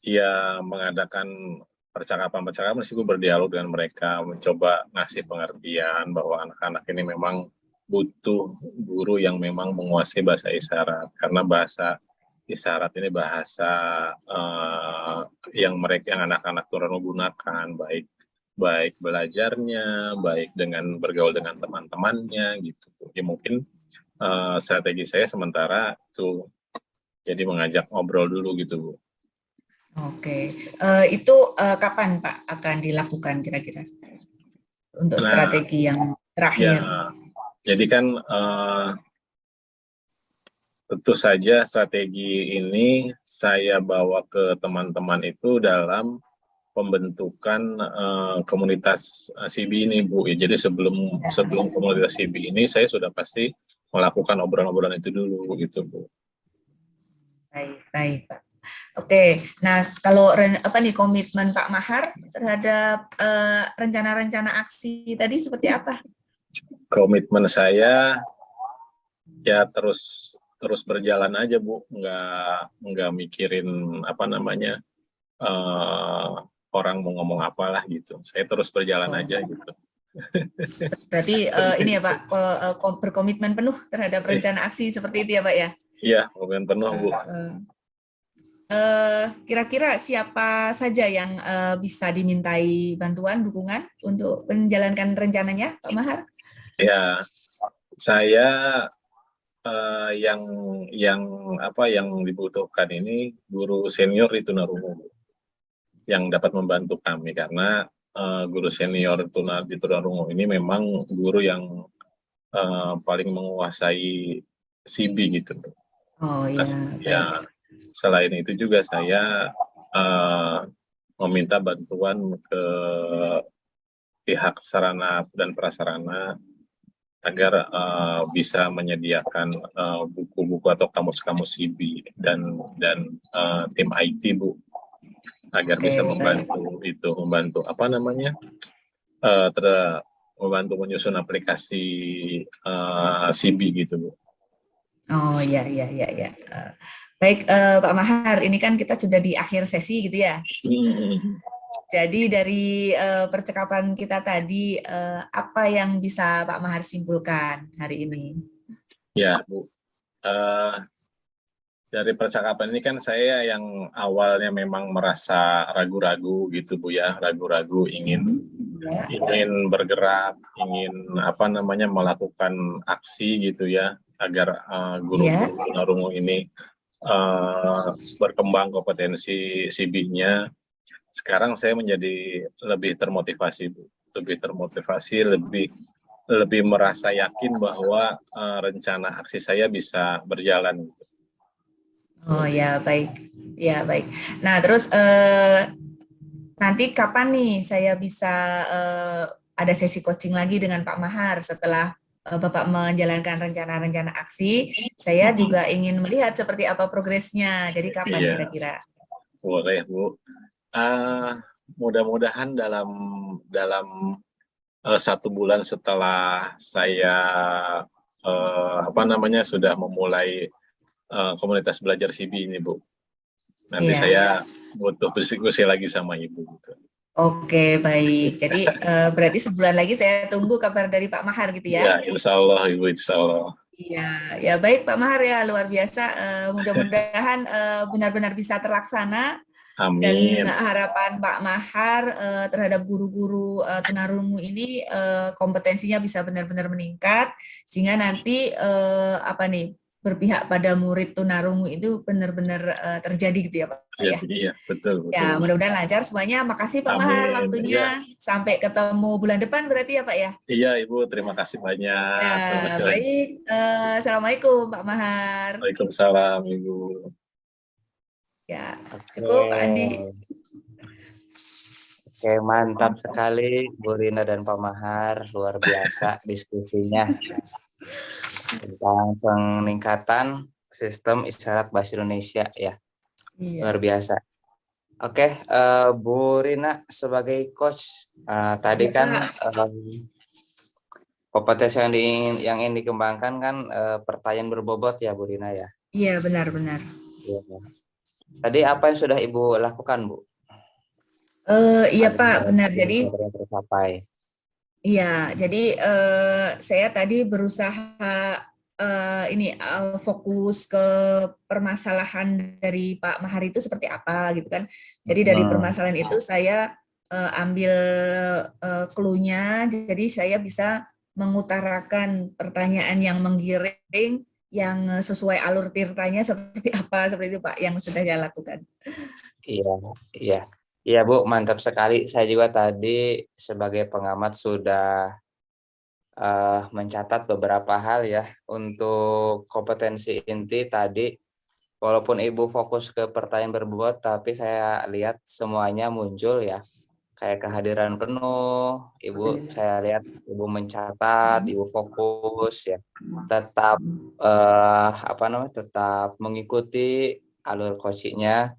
ya mengadakan percakapan meskipun berdialog dengan mereka, mencoba ngasih pengertian bahwa anak-anak ini memang butuh guru yang memang menguasai bahasa isyarat, karena bahasa isyarat ini bahasa yang anak-anak tunarungu gunakan, baik belajarnya, baik dengan bergaul dengan teman-temannya gitu. Ya mungkin strategi saya sementara itu jadi mengajak ngobrol dulu gitu Bu. Oke, itu kapan Pak akan dilakukan kira-kira untuk strategi yang terakhir? Ya, jadi kan tentu saja strategi ini saya bawa ke teman-teman itu dalam pembentukan komunitas CB ini Bu. Ya, jadi sebelum komunitas CB ini saya sudah pasti melakukan obrolan-obrolan itu dulu gitu Bu. Baik Pak. Oke, nah kalau komitmen Pak Mahar terhadap rencana-rencana aksi tadi seperti apa? Komitmen saya ya terus berjalan aja Bu, nggak mikirin orang mau ngomong apalah gitu. Saya terus berjalan aja gitu. Berarti ini ya Pak, berkomitmen penuh terhadap rencana aksi seperti itu ya Pak ya? Iya, komitmen penuh Bu. Kira-kira siapa saja yang bisa dimintai bantuan, dukungan untuk menjalankan rencananya, Pak Mahar? Ya, saya yang dibutuhkan ini guru senior di tunarungu yang dapat membantu kami, karena guru senior di tunarungu ini memang guru yang paling menguasai CB gitu. Oh iya. Ya, selain itu juga saya meminta bantuan ke pihak sarana dan prasarana agar bisa menyediakan buku-buku atau kamus-kamus CB dan tim IT Bu. agar Oke, bisa baik. membantu apa namanya, membantu menyusun aplikasi CB gitu, Bu. Oh ya, ya, ya, ya. Baik, Pak Mahar, ini kan kita sudah di akhir sesi gitu ya. Jadi dari percakapan kita tadi, apa yang bisa Pak Mahar simpulkan hari ini? Ya, Bu. Dari percakapan ini kan saya yang awalnya memang merasa ragu-ragu gitu, Bu ya, ragu-ragu ingin bergerak, ingin apa namanya melakukan aksi gitu ya, agar guru-guru tunarungu ini berkembang kompetensi CB-nya. Sekarang saya menjadi lebih termotivasi, Bu. Lebih merasa yakin bahwa rencana aksi saya bisa berjalan. Oh ya, baik. Ya, baik. Nah, terus nanti kapan nih saya bisa ada sesi coaching lagi dengan Pak Mahar setelah Bapak menjalankan rencana-rencana aksi? Saya juga ingin melihat seperti apa progresnya. Jadi kapan kira-kira? Boleh, Bu. Mudah-mudahan dalam 1 bulan setelah saya sudah memulai komunitas belajar CB ini, Bu. Nanti saya butuh diskusi lagi sama Ibu. Gitu. Oke, baik. Jadi berarti sebulan lagi saya tunggu kabar dari Pak Mahar gitu ya? Ya, insya Allah, Ibu, insya Allah. Iya, ya baik Pak Mahar ya, luar biasa. Mudah-mudahan benar-benar bisa terlaksana. Amin. Dan harapan Pak Mahar terhadap guru-guru tunarungu ini kompetensinya bisa benar-benar meningkat, sehingga nanti berpihak pada murid tunarungu itu benar-benar terjadi gitu ya Pak ya. Iya, betul. Ya, mudah-mudahan lancar semuanya. Makasih Pak Mahar waktunya. Sampai ketemu bulan depan berarti ya Pak ya. Iya Ibu, terima kasih banyak. Ya, baik. Assalamualaikum Pak Mahar. Waalaikumsalam Ibu. Ya, cukup Pak Andi. Oke, mantap sekali Bu Rina dan Pak Mahar, luar biasa diskusinya tentang peningkatan sistem isyarat bahasa Indonesia ya. Luar biasa. Oke, Bu Rina sebagai coach, tadi kan kompetensi yang ingin dikembangkan kan pertanyaan berbobot ya Bu Rina ya. Iya, benar-benar. Ya. Tadi apa yang sudah Ibu lakukan, Bu? Iya Pak, benar. Jadi tercapai. Iya, jadi saya tadi berusaha fokus ke permasalahan dari Pak Mahar itu seperti apa gitu kan. Jadi dari permasalahan itu saya ambil clue-nya, jadi saya bisa mengutarakan pertanyaan yang menggiring, yang sesuai alur tirtanya seperti apa, seperti itu Pak yang sudah saya lakukan. Iya Bu, mantap sekali. Saya juga tadi sebagai pengamat sudah mencatat beberapa hal ya untuk kompetensi inti tadi. Walaupun Ibu fokus ke pertanyaan berbobot, tapi saya lihat semuanya muncul ya. Kayak kehadiran penuh, saya lihat Ibu mencatat, Ibu fokus ya. Tetap tetap mengikuti alur coachingnya.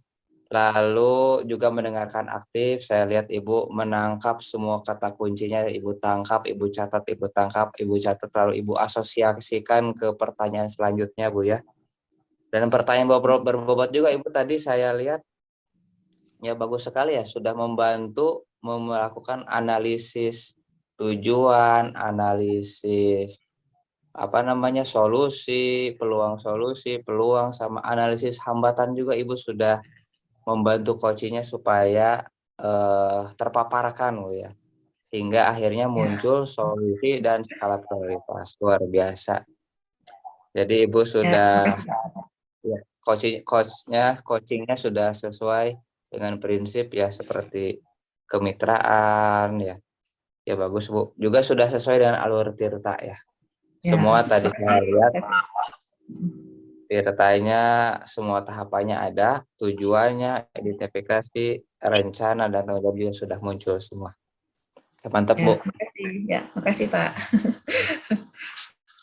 Lalu juga mendengarkan aktif, saya lihat Ibu menangkap semua kata kuncinya, Ibu tangkap, Ibu catat, Ibu tangkap, Ibu catat, lalu Ibu asosiasikan ke pertanyaan selanjutnya, Bu ya. Dan pertanyaan berbobot juga Ibu tadi saya lihat, ya bagus sekali ya, sudah membantu melakukan analisis tujuan, analisis solusi, peluang sama analisis hambatan juga Ibu sudah membantu coachingnya supaya terpaparkan ya, sehingga akhirnya muncul solusi dan skala prioritas. Luar biasa. Jadi Ibu sudah coachingnya sudah sesuai dengan prinsip ya, seperti kemitraan ya bagus Bu. Juga sudah sesuai dengan alur tirta ya. Semua tadi saya lihat tirtanya, semua tahapannya ada, tujuannya, identifikasi, rencana, dan tanggung jawab juga sudah muncul semua. Mantap Bu. Makasih Pak.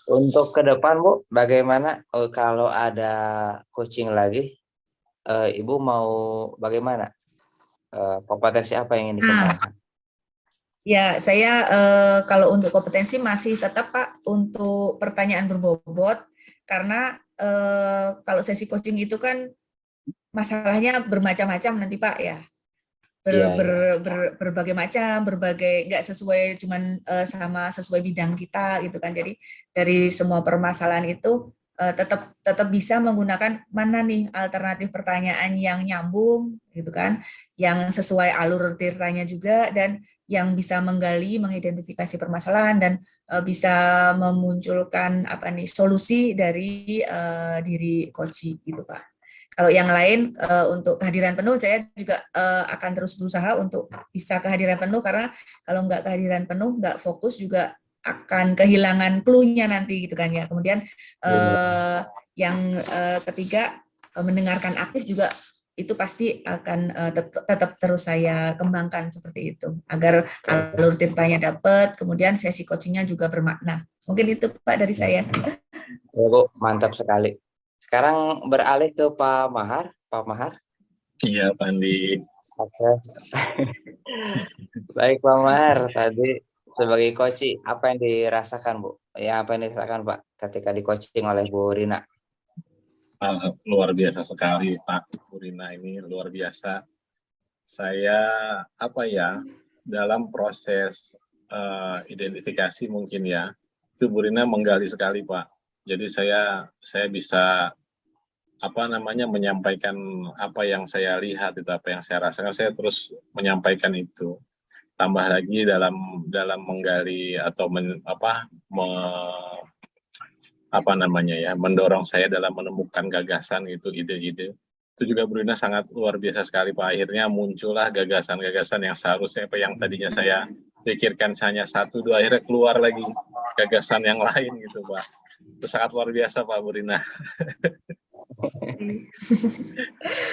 Untuk ke depan Bu, bagaimana kalau ada coaching lagi, Ibu mau bagaimana? kompetensi apa yang ingin Nah, dikembangkan? ya, saya kalau untuk kompetensi masih tetap Pak untuk pertanyaan berbobot karena kalau sesi coaching itu kan masalahnya bermacam-macam nanti Pak ya. Iya, iya. Berbagai macam, berbagai nggak sesuai cuman sama sesuai bidang kita gitu kan. Jadi dari semua permasalahan itu tetap tetap bisa menggunakan mana nih alternatif pertanyaan yang nyambung gitu kan, yang sesuai alur ceritanya juga dan yang bisa menggali, mengidentifikasi permasalahan dan bisa memunculkan apa nih solusi dari diri coach gitu Pak. Kalau yang lain untuk kehadiran penuh, saya juga akan terus berusaha untuk bisa kehadiran penuh karena kalau nggak kehadiran penuh, nggak fokus juga akan kehilangan clue-nya nanti gitu kan ya. Kemudian yang ketiga mendengarkan aktif juga itu pasti akan tetap terus saya kembangkan seperti itu agar alur ceritanya dapat, kemudian sesi coachingnya juga bermakna. Mungkin itu Pak dari saya. Ya, Bu, mantap sekali. Sekarang beralih ke Pak Mahar. Pak Mahar. Iya, Pak Andi. Oke. Baik, Pak Mahar. Tadi sebagai coach, apa yang dirasakan, Bu? Ya, apa yang dirasakan, Pak, ketika di coaching oleh Bu Rina? Luar biasa sekali, Pak. Bu Rina ini luar biasa. Saya, dalam proses identifikasi mungkin ya, itu Bu Rina menggali sekali, Pak. Jadi saya bisa menyampaikan apa yang saya lihat itu, apa yang saya rasakan, saya terus menyampaikan itu. Tambah lagi dalam menggali atau mendorong saya dalam menemukan gagasan itu, ide-ide. Itu juga Bruna sangat luar biasa sekali, Pak. Akhirnya muncullah gagasan-gagasan yang seharusnya yang tadinya saya pikirkan hanya 1-2, akhirnya keluar lagi gagasan yang lain gitu, Pak. Itu sangat luar biasa, Pak Bruna.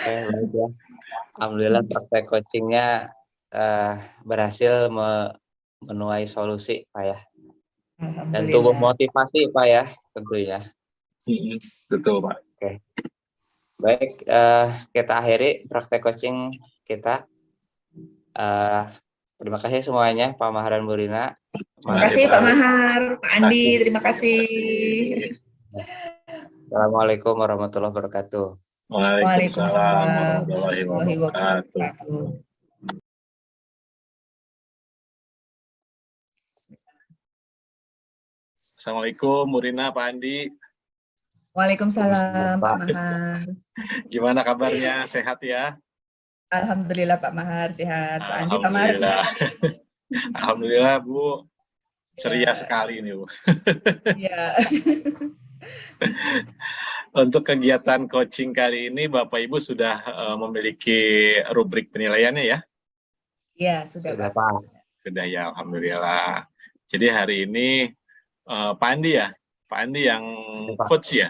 Baik ya. Alhamdulillah praktek coachingnya berhasil menuai solusi, Pak ya. Dan tubuh motivasi, Pak ya, tentunya. Betul, Pak. Oke. Baik, kita akhiri praktek coaching kita. Terima kasih semuanya, Pak Mahar dan Bu Rina. Terima kasih Pak Mahar, Pak Andi, terima kasih. Assalamualaikum warahmatullahi wabarakatuh. Waalaikumsalam warahmatullahi wabarakatuh. Assalamualaikum, Bu Rina, Pak Andi. Waalaikumsalam, Pak Mahar. Gimana kabarnya? Sehat ya? Alhamdulillah Pak Mahar, sehat. Pak Andi, Pak Mahar. Alhamdulillah, Bu. Ceria sekali ini, Bu. Iya. Untuk kegiatan coaching kali ini, Bapak Ibu sudah memiliki rubrik penilaiannya ya? Iya, sudah Pak. Sudah ya, Alhamdulillah. Jadi hari ini Pak Andi ya? Pak Andi yang coach ya?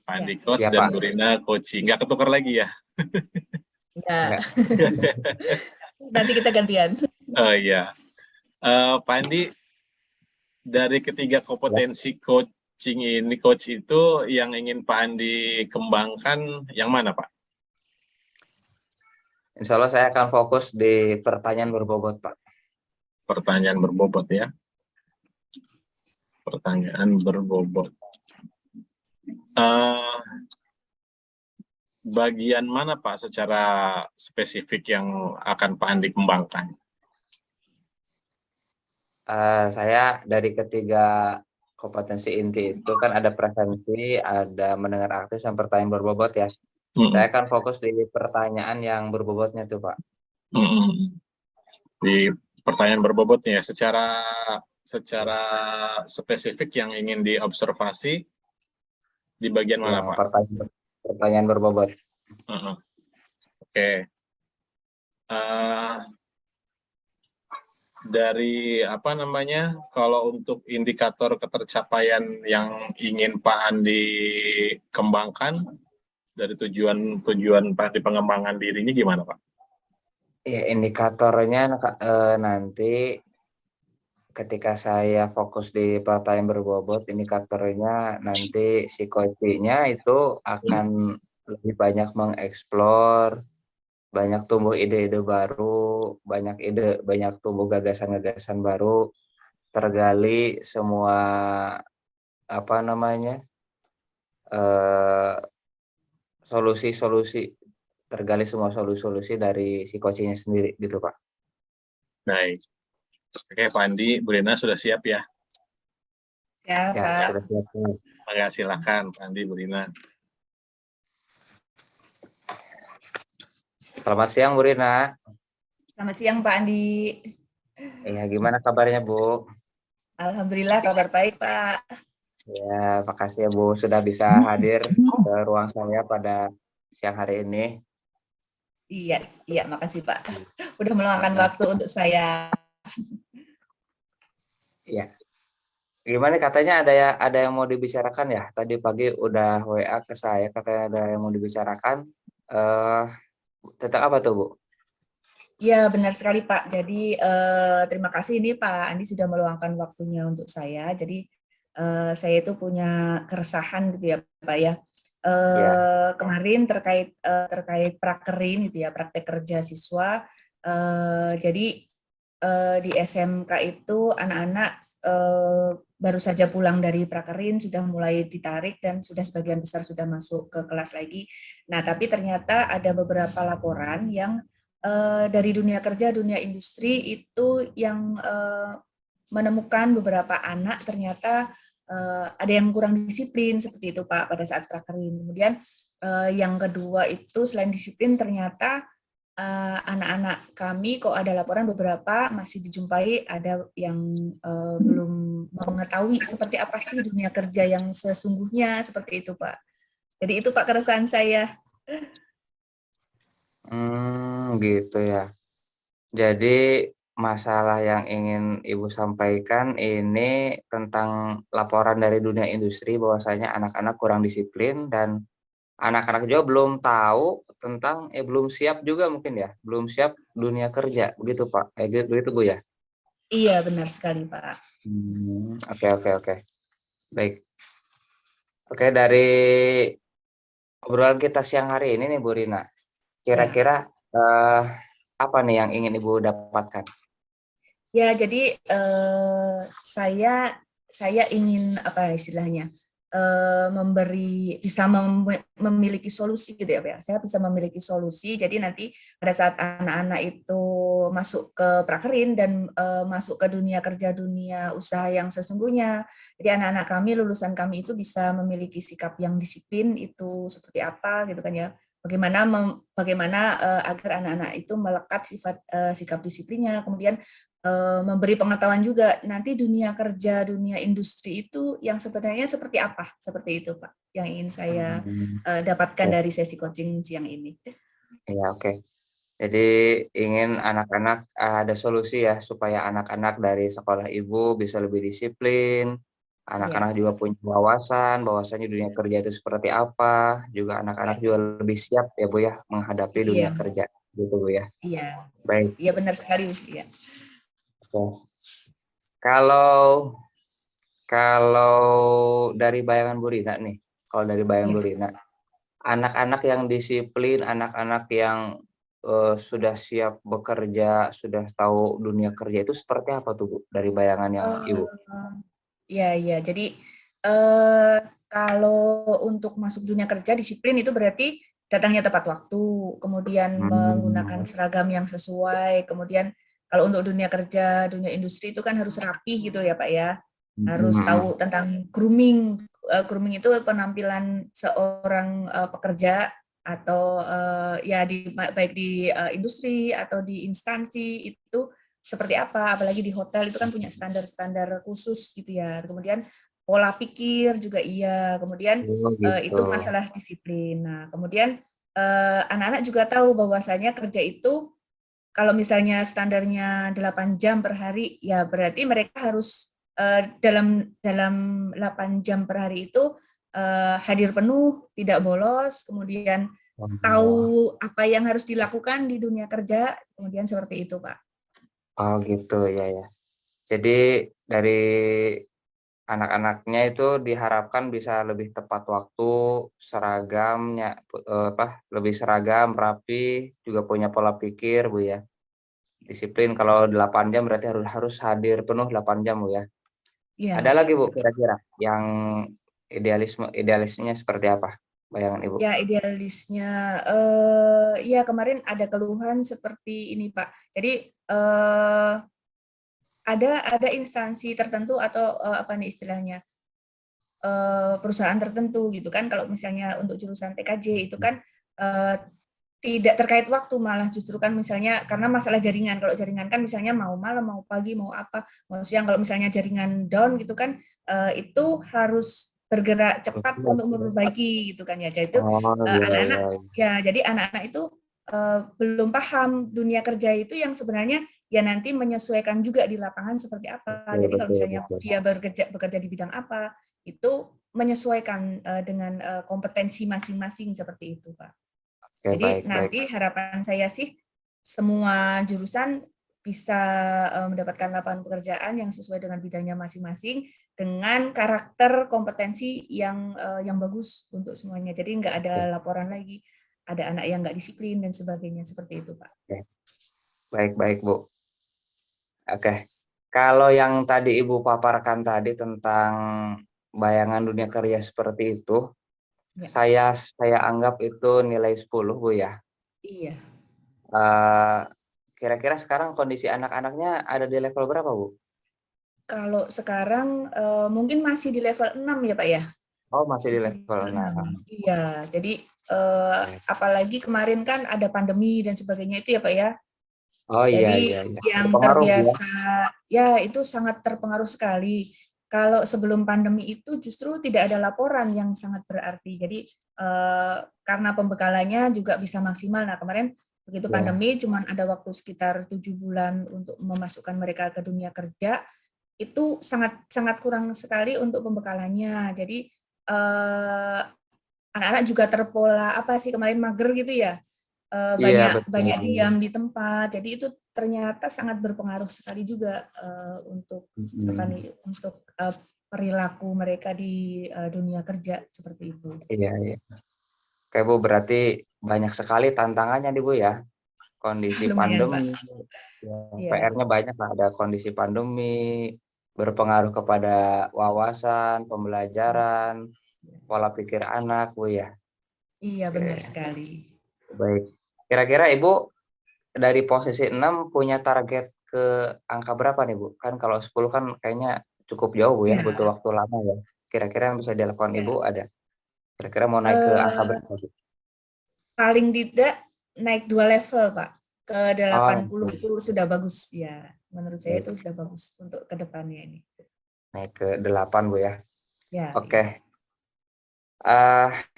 Pak Andi coach ya, dan Bu Rina coaching. Nggak ketukar lagi ya? Enggak. Nanti kita gantian. Oh iya. Pak Andi, dari ketiga kompetensi coaching ini, coach itu yang ingin Pak Andi kembangkan yang mana, Pak? Insya Allah saya akan fokus di pertanyaan berbobot, Pak. Pertanyaan berbobot ya. Pertanyaan berbobot. Bagian mana Pak secara spesifik yang akan Pak Andi kembangkan? Saya dari ketiga kompetensi inti itu kan ada presensi, ada mendengar aktif, dan pertanyaan berbobot ya. Saya akan fokus di pertanyaan yang berbobotnya tuh, Pak. Di pertanyaan berbobotnya secara spesifik yang ingin diobservasi di bagian mana, Pak? Pertanyaan berbobot. Oke. Dari kalau untuk indikator ketercapaian yang ingin Pak Andi kembangkan dari tujuan Pak Andi pengembangan dirinya gimana, Pak? Ya, indikatornya nanti ketika saya fokus di pertanyaan berbobot, indikatornya nanti si coachnya itu akan lebih banyak mengeksplor banyak tumbuh ide-ide baru, banyak tumbuh gagasan-gagasan baru, tergali semua apa namanya eh, solusi-solusi, tergali semua solusi-solusi dari si coachingnya sendiri gitu Pak. Baik. Oke, Pak Andi, Bu Rina sudah siap ya? Ya, Ya Pak. sudah siap. Maka silakan, Pak Andi, Bu Rina. Selamat siang Bu Rina. Selamat siang, Pak Andi. Ya gimana kabarnya Bu? Alhamdulillah kabar baik, Pak. Ya makasih ya Bu sudah bisa hadir ke ruang saya pada siang hari ini. Iya, iya, makasih, Pak. Udah meluangkan Nah, waktu untuk saya. ya gimana katanya ada yang mau dibicarakan ya? Tadi pagi udah WA ke saya katanya ada yang mau dibicarakan. Eh tentang apa tuh Bu? Ya, benar sekali, Pak. Jadi, terima kasih ini Pak Andi sudah meluangkan waktunya untuk saya. Jadi, saya itu punya keresahan gitu ya, Pak ya. Ya. Kemarin terkait prakerin gitu ya, praktek kerja siswa. Jadi, di SMK itu anak-anak baru saja pulang dari prakerin, sudah mulai ditarik dan sudah sebagian besar sudah masuk ke kelas lagi. Nah, tapi ternyata ada beberapa laporan yang dari dunia kerja, dunia industri itu yang menemukan beberapa anak ternyata ada yang kurang disiplin seperti itu Pak pada saat prakerin. Kemudian yang kedua itu selain disiplin ternyata anak-anak kami kok ada laporan beberapa masih dijumpai ada yang belum mengetahui seperti apa sih dunia kerja yang sesungguhnya seperti itu Pak. Jadi itu Pak keresahan saya. Gitu ya. Jadi masalah yang ingin Ibu sampaikan ini tentang laporan dari dunia industri bahwasanya anak-anak kurang disiplin dan anak-anak juga belum tahu tentang belum siap juga mungkin ya, belum siap dunia kerja begitu Pak. Gitu begitu Bu ya. Iya benar sekali Pak. Oke oke oke. Baik. Oke dari obrolan kita siang hari ini nih Bu Rina. Ya. Kira-kira apa nih yang ingin Ibu dapatkan? Ya, jadi saya ingin apa istilahnya bisa memiliki solusi gitu ya, Pak ya. Saya bisa memiliki solusi. Jadi nanti pada saat anak-anak itu masuk ke prakerin dan masuk ke dunia kerja, dunia usaha yang sesungguhnya. Jadi anak-anak kami, lulusan kami itu bisa memiliki sikap yang disiplin itu seperti apa gitu kan ya. Bagaimana agar anak-anak itu melekat sikap disiplinnya, kemudian memberi pengetahuan juga nanti dunia kerja, dunia industri itu yang sebenarnya seperti apa, seperti itu Pak, yang ingin saya dapatkan Ya, dari sesi coaching siang ini. ya oke. Jadi ingin anak-anak ada solusi ya supaya anak-anak dari sekolah Ibu bisa lebih disiplin, Iya, anak-anak juga punya wawasan bahwasanya dunia kerja itu seperti apa, juga anak-anak iya, juga lebih siap ya Bu ya menghadapi dunia iya, kerja gitu Bu ya. iya, Baik. iya benar sekali, iya. Oke. Kalau kalau dari bayangan Bu Rina nih, kalau dari bayangan Bu Iya. Rina, anak-anak yang disiplin, anak-anak yang sudah siap bekerja, sudah tahu dunia kerja itu seperti apa tuh Bu dari bayangan yang Ibu? Iya, iya. Jadi eh, kalau untuk masuk dunia kerja disiplin itu berarti datangnya tepat waktu, kemudian menggunakan Hmm. seragam yang sesuai, kemudian kalau untuk dunia kerja, dunia industri itu kan harus rapi gitu ya Pak ya. Harus Hmm. tahu tentang grooming. Grooming itu penampilan seorang pekerja atau ya baik di industri atau di instansi itu seperti apa, apalagi di hotel itu kan punya standar-standar khusus gitu ya. Kemudian pola pikir juga iya, kemudian Oh gitu. itu masalah disiplin. Nah, kemudian anak-anak juga tahu bahwasanya kerja itu kalau misalnya standarnya 8 jam per hari, ya berarti mereka harus dalam dalam 8 jam per hari itu hadir penuh, tidak bolos, kemudian Oh, tahu apa yang harus dilakukan di dunia kerja, kemudian seperti itu, Pak. oh gitu ya ya. Jadi dari anak-anaknya itu diharapkan bisa lebih tepat waktu, seragamnya lebih seragam, rapi, juga punya pola pikir, Bu ya. Disiplin kalau 8 jam berarti harus hadir penuh 8 jam, Bu ya. Ada Iya. lagi, Bu, kira-kira yang idealisnya seperti apa? Bayangan Ibu. Ya, idealisnya, ya kemarin ada keluhan seperti ini, Pak. Jadi ada instansi tertentu atau apa nih istilahnya, perusahaan tertentu gitu kan. Kalau misalnya untuk jurusan TKJ itu kan tidak terkait waktu, malah justru kan misalnya karena masalah jaringan. Kalau jaringan kan misalnya mau malam, mau pagi, mau apa, mau siang. Kalau misalnya jaringan down gitu kan, itu harus bergerak cepat untuk memperbaiki gitu kan ya. Jadi itu Oh, iya, anak-anak iya. ya, jadi anak-anak itu belum paham dunia kerja itu yang sebenarnya ya nanti menyesuaikan juga di lapangan seperti apa. Jadi kalau misalnya Betul. dia bekerja di bidang apa, itu menyesuaikan dengan kompetensi masing-masing seperti itu, Pak. Oke, Jadi baik. nanti harapan saya sih semua jurusan bisa mendapatkan lapangan pekerjaan yang sesuai dengan bidangnya masing-masing dengan karakter kompetensi yang bagus untuk semuanya. Jadi nggak ada laporan lagi, ada anak yang nggak disiplin dan sebagainya seperti itu, Pak. Baik, Bu. Oke. Kalau yang tadi Ibu paparkan tadi tentang bayangan dunia kerja seperti itu, Ya. saya anggap itu nilai 10, Bu ya. Iya. Kira-kira sekarang kondisi anak-anaknya ada di level berapa, Bu? Kalau sekarang mungkin masih di level 6 ya, Pak ya? Oh, masih di Masih di level level 6. 6. Iya, jadi apalagi kemarin kan ada pandemi dan sebagainya itu ya, Pak ya. Oh, iya. Jadi yang Berpengaruh, Bu ya? terbiasa, ya itu sangat terpengaruh sekali. Kalau sebelum pandemi itu justru tidak ada laporan yang sangat berarti. Jadi karena pembekalannya juga bisa maksimal. Nah kemarin begitu pandemi cuma ada waktu sekitar 7 bulan untuk memasukkan mereka ke dunia kerja, itu sangat kurang sekali untuk pembekalannya. Jadi anak-anak juga terpola apa sih kemarin mager gitu ya. Iya, Banyak betul. diam di tempat. Jadi itu ternyata sangat berpengaruh sekali juga untuk perilaku mereka di dunia kerja seperti itu. Iya. Oke, Bu, berarti banyak sekali tantangannya nih, Bu ya. Kondisi Lumayan, Pak. pandemi, Iya. PR-nya banyak lah. Ada kondisi pandemi, berpengaruh kepada wawasan, pembelajaran, pola pikir anak, Bu ya. Iya, benar Oke, sekali. baik. Kira-kira Ibu dari posisi 6 punya target ke angka berapa nih, Bu? Kan kalau 10 kan kayaknya cukup jauh, Bu ya, butuh Iya. waktu lama ya. Kira-kira yang bisa dilakukan Ya. Ibu ada? Kira-kira mau naik ke angka berapa, Bu? Paling tidak naik 2 level, Pak. Ke Oh, 80 itu sudah bagus ya. Menurut saya itu baik. sudah bagus untuk ke depannya ini. Naik ke 8, Bu ya. Ya, Oke. iya.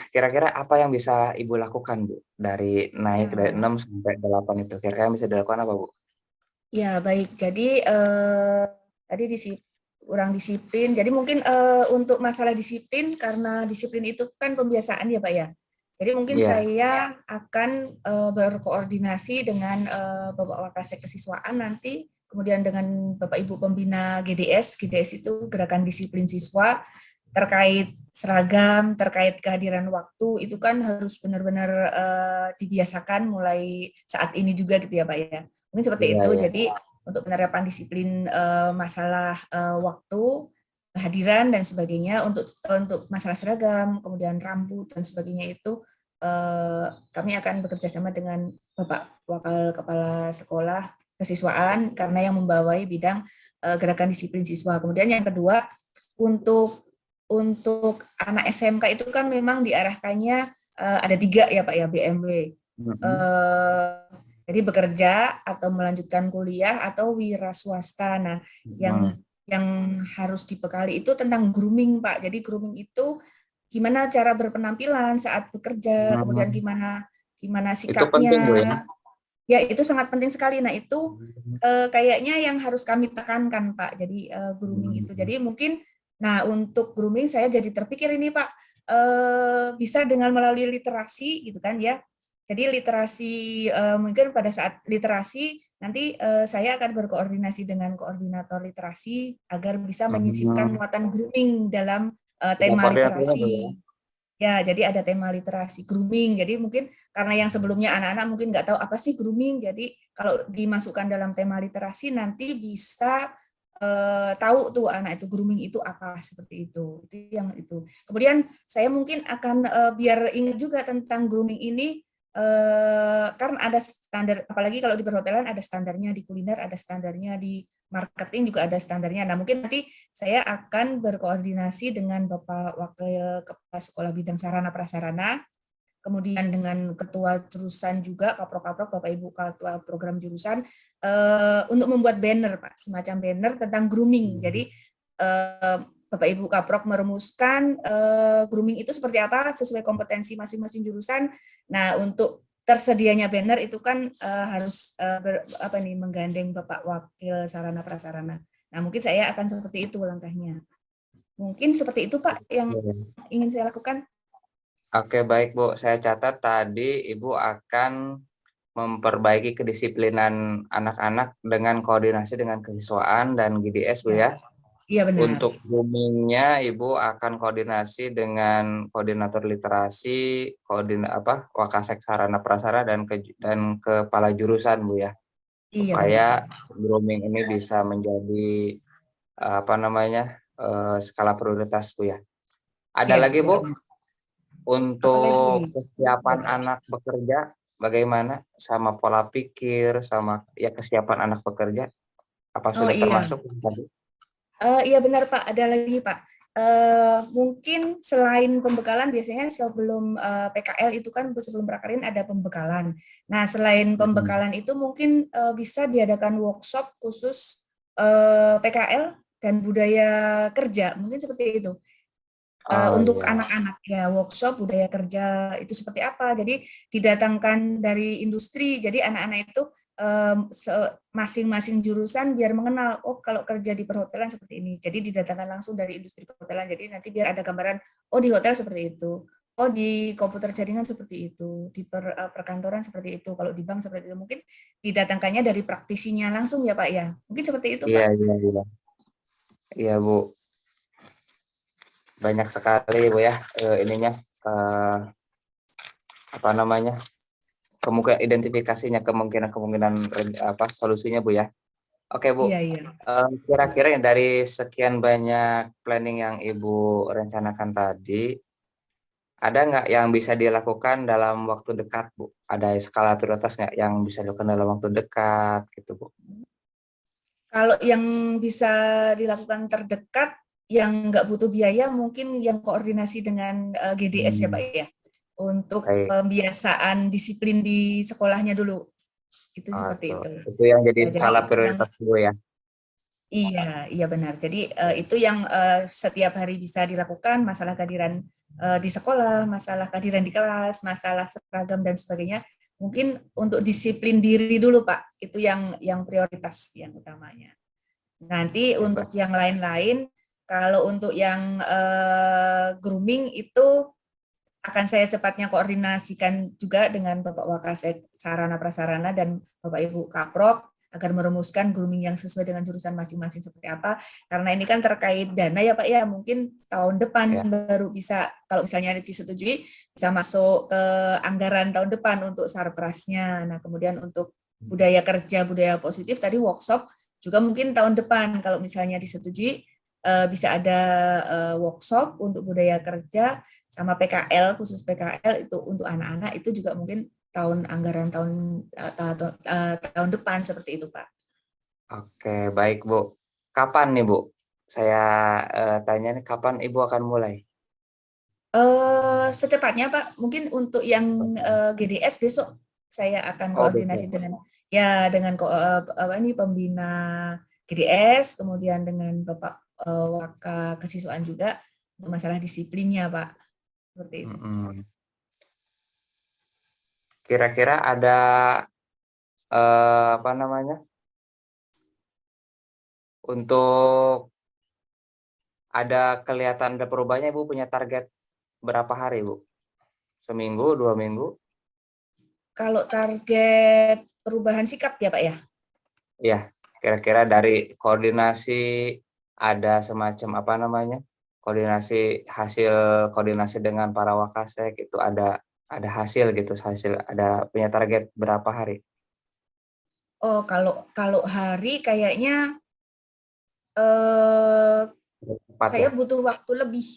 Kira-kira apa yang bisa Ibu lakukan, Bu? Dari naik dari Ya, 6 sampai 8 itu. Kira-kira yang bisa dilakukan apa, Bu? ya baik. Jadi tadi kurang disiplin. Jadi mungkin untuk masalah disiplin, karena disiplin itu kan pembiasaan ya Pak ya. Jadi mungkin Iya. saya akan berkoordinasi dengan Bapak Wakasek Kesiswaan nanti, kemudian dengan Bapak Ibu Pembina GDS. GDS itu Gerakan Disiplin Siswa, terkait seragam, terkait kehadiran waktu, itu kan harus benar-benar dibiasakan mulai saat ini juga gitu ya Pak ya. Mungkin seperti itu. Iya. Jadi untuk penerapan disiplin masalah waktu, kehadiran dan sebagainya, untuk masalah seragam, kemudian rambut dan sebagainya itu kami akan bekerja sama dengan Bapak Wakil Kepala Sekolah Kesiswaan karena yang membawai bidang gerakan disiplin siswa. Kemudian yang kedua, untuk anak SMK itu kan memang diarahkannya ada 3 ya Pak ya, BMW. Jadi bekerja atau melanjutkan kuliah atau wira swasta. Nah, yang harus dibekali itu tentang grooming, Pak. Jadi grooming itu gimana cara berpenampilan saat bekerja, kemudian gimana Itu penting, Bu ya. sikapnya. Ya, itu sangat penting sekali. Nah, itu kayaknya yang harus kami tekankan, Pak. Jadi grooming itu. Jadi mungkin, nah untuk grooming saya jadi terpikir ini, Pak, bisa dengan melalui literasi gitu kan ya. Jadi literasi mungkin pada saat literasi nanti saya akan berkoordinasi dengan koordinator literasi agar bisa menyisipkan Hmm, muatan grooming dalam ada tema koordinatornya Bu ya. literasi. Ya, jadi ada tema literasi grooming. Jadi mungkin karena yang sebelumnya anak-anak mungkin nggak tahu apa sih grooming, jadi kalau dimasukkan dalam tema literasi nanti bisa tahu tuh anak itu grooming itu apa seperti itu. Itu yang itu. Kemudian saya mungkin akan biar ingat juga tentang grooming ini kan ada standar, apalagi kalau di perhotelan ada standarnya, di kuliner ada standarnya, di marketing juga ada standarnya. Nah, mungkin nanti saya akan berkoordinasi dengan Bapak Wakil Kepala Sekolah Bidang Sarana Prasarana, kemudian dengan Ketua Jurusan juga, Kaprok-Kaprok, Bapak Ibu Ketua Program Jurusan, untuk membuat banner, Pak, semacam banner tentang grooming. Jadi, Bapak Ibu Kaprok merumuskan grooming itu seperti apa sesuai kompetensi masing-masing jurusan. Nah, untuk tersedianya banner itu kan harus menggandeng Bapak Wakil Sarana Prasarana. Nah, mungkin saya akan seperti itu langkahnya. Mungkin seperti itu Pak yang ingin saya lakukan. Oke, baik Bu. Saya catat tadi Ibu akan memperbaiki kedisiplinan anak-anak dengan koordinasi dengan kesiswaan dan GDS Bu ya. Iya benar. Untuk groomingnya Ibu akan koordinasi dengan koordinator literasi, Wakasek Sarana Prasarana dan kepala jurusan Bu ya. Iya benar. Supaya grooming ini bisa menjadi skala prioritas Bu ya. Ada Iya, lagi iya Bu benar. untuk Apalagi kesiapan anak bekerja bagaimana sama pola pikir sama ya kesiapan anak bekerja apa oh sudah iya. termasuk tadi? Iya benar Pak, ada lagi Pak. Mungkin selain pembekalan biasanya sebelum PKL itu kan sebelum prakarya ada pembekalan. Nah selain pembekalan itu mungkin bisa diadakan workshop khusus PKL dan budaya kerja, mungkin seperti itu. Oh Untuk iya. anak-anak ya workshop budaya kerja itu seperti apa. Jadi didatangkan dari industri. Jadi anak-anak itu masing-masing jurusan biar mengenal oh kalau kerja di perhotelan seperti ini. Jadi didatangkan langsung dari industri perhotelan. Jadi nanti biar ada gambaran oh di hotel seperti itu. Oh di komputer jaringan seperti itu, di perkantoran seperti itu, kalau di bank seperti itu. Mungkin didatangkannya dari praktisinya langsung ya Pak ya. Mungkin seperti itu Iya, Pak. iya, iya. Iya, Bu. Banyak sekali, Bu ya, ininya eh, apa namanya? Kemungkinan identifikasinya, kemungkinan solusinya, Bu ya. Oke, Bu. Iya, iya. Kira-kira dari sekian banyak planning yang Ibu rencanakan tadi, ada nggak yang bisa dilakukan dalam waktu dekat, Bu? Ada skala prioritas nggak yang bisa dilakukan dalam waktu dekat, gitu, Bu? Kalau yang bisa dilakukan terdekat, yang nggak butuh biaya, mungkin yang koordinasi dengan GDS ya Pak ya, untuk Baik. pembiasaan disiplin di sekolahnya dulu. Itu Oh, seperti tuh. itu. Itu yang jadi Ya, jadi skala itu yang prioritas, Bu ya. iya, iya benar. Jadi itu yang setiap hari bisa dilakukan, masalah kehadiran di sekolah, masalah kehadiran di kelas, masalah seragam dan sebagainya. Mungkin untuk disiplin diri dulu Pak, itu yang prioritas yang utamanya. Nanti Oke, untuk Pak. yang lain-lain, kalau untuk yang grooming itu akan saya cepatnya koordinasikan juga dengan Bapak Wakasek Sarana Prasarana dan Bapak Ibu Kaprok agar merumuskan grooming yang sesuai dengan jurusan masing-masing seperti apa. Karena ini kan terkait dana ya Pak ya, mungkin tahun depan Ya. baru bisa, kalau misalnya disetujui, bisa masuk ke anggaran tahun depan untuk sarprasnya. Nah kemudian untuk budaya kerja, budaya positif tadi workshop juga mungkin tahun depan kalau misalnya disetujui bisa ada workshop untuk budaya kerja sama PKL, khusus PKL itu untuk anak-anak itu juga mungkin anggaran tahun depan seperti itu Pak. Oke, baik, Bu. Kapan nih, Bu? Saya tanya nih, kapan Ibu akan mulai? Secepatnya Pak, mungkin untuk yang GDS besok saya akan Oh, koordinasi besok. dengan ini pembina GDS, kemudian dengan Bapak Waka Kesiswaan juga untuk masalah disiplinnya Pak, seperti itu. Kira-kira ada apa namanya? Untuk ada perubahannya, Bu punya target berapa hari, Bu? Seminggu, 2 minggu? Kalau target perubahan sikap ya Pak ya? Ya, kira-kira dari koordinasi ada semacam apa namanya? Koordinasi dengan para wakasek itu ada hasil gitu, ada punya target berapa hari? Oh, kalau hari kayaknya eh, Tepat saya ya? butuh waktu lebih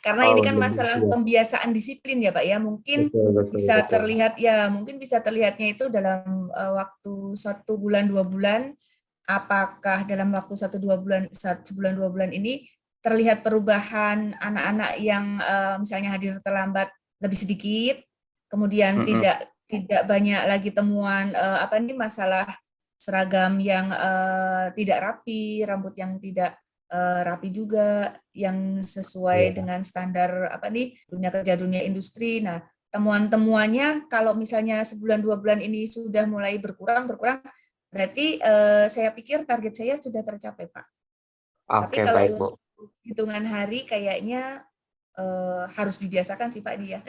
karena Oh, ini kan lebih. masalah Iya. pembiasaan disiplin ya Pak ya. Mungkin Betul, betul, bisa betul. terlihat ya, mungkin bisa terlihatnya itu dalam waktu 1 bulan 2 bulan. Apakah dalam waktu 1 2 bulan, 1 bulan 2 bulan ini terlihat perubahan anak-anak yang misalnya hadir terlambat lebih sedikit, kemudian Mm-mm. tidak banyak lagi temuan apa nih masalah seragam yang tidak rapi, rambut yang tidak rapi juga, yang sesuai Iya. dengan standar apa nih dunia kerja, dunia industri. Nah, temuan-temuannya kalau misalnya sebulan 2 bulan ini sudah mulai berkurang, berarti saya pikir target saya sudah tercapai, Pak. Tapi Oke, kalau baik, Bu. untuk hitungan hari kayaknya harus dibiasakan sih Pak dia.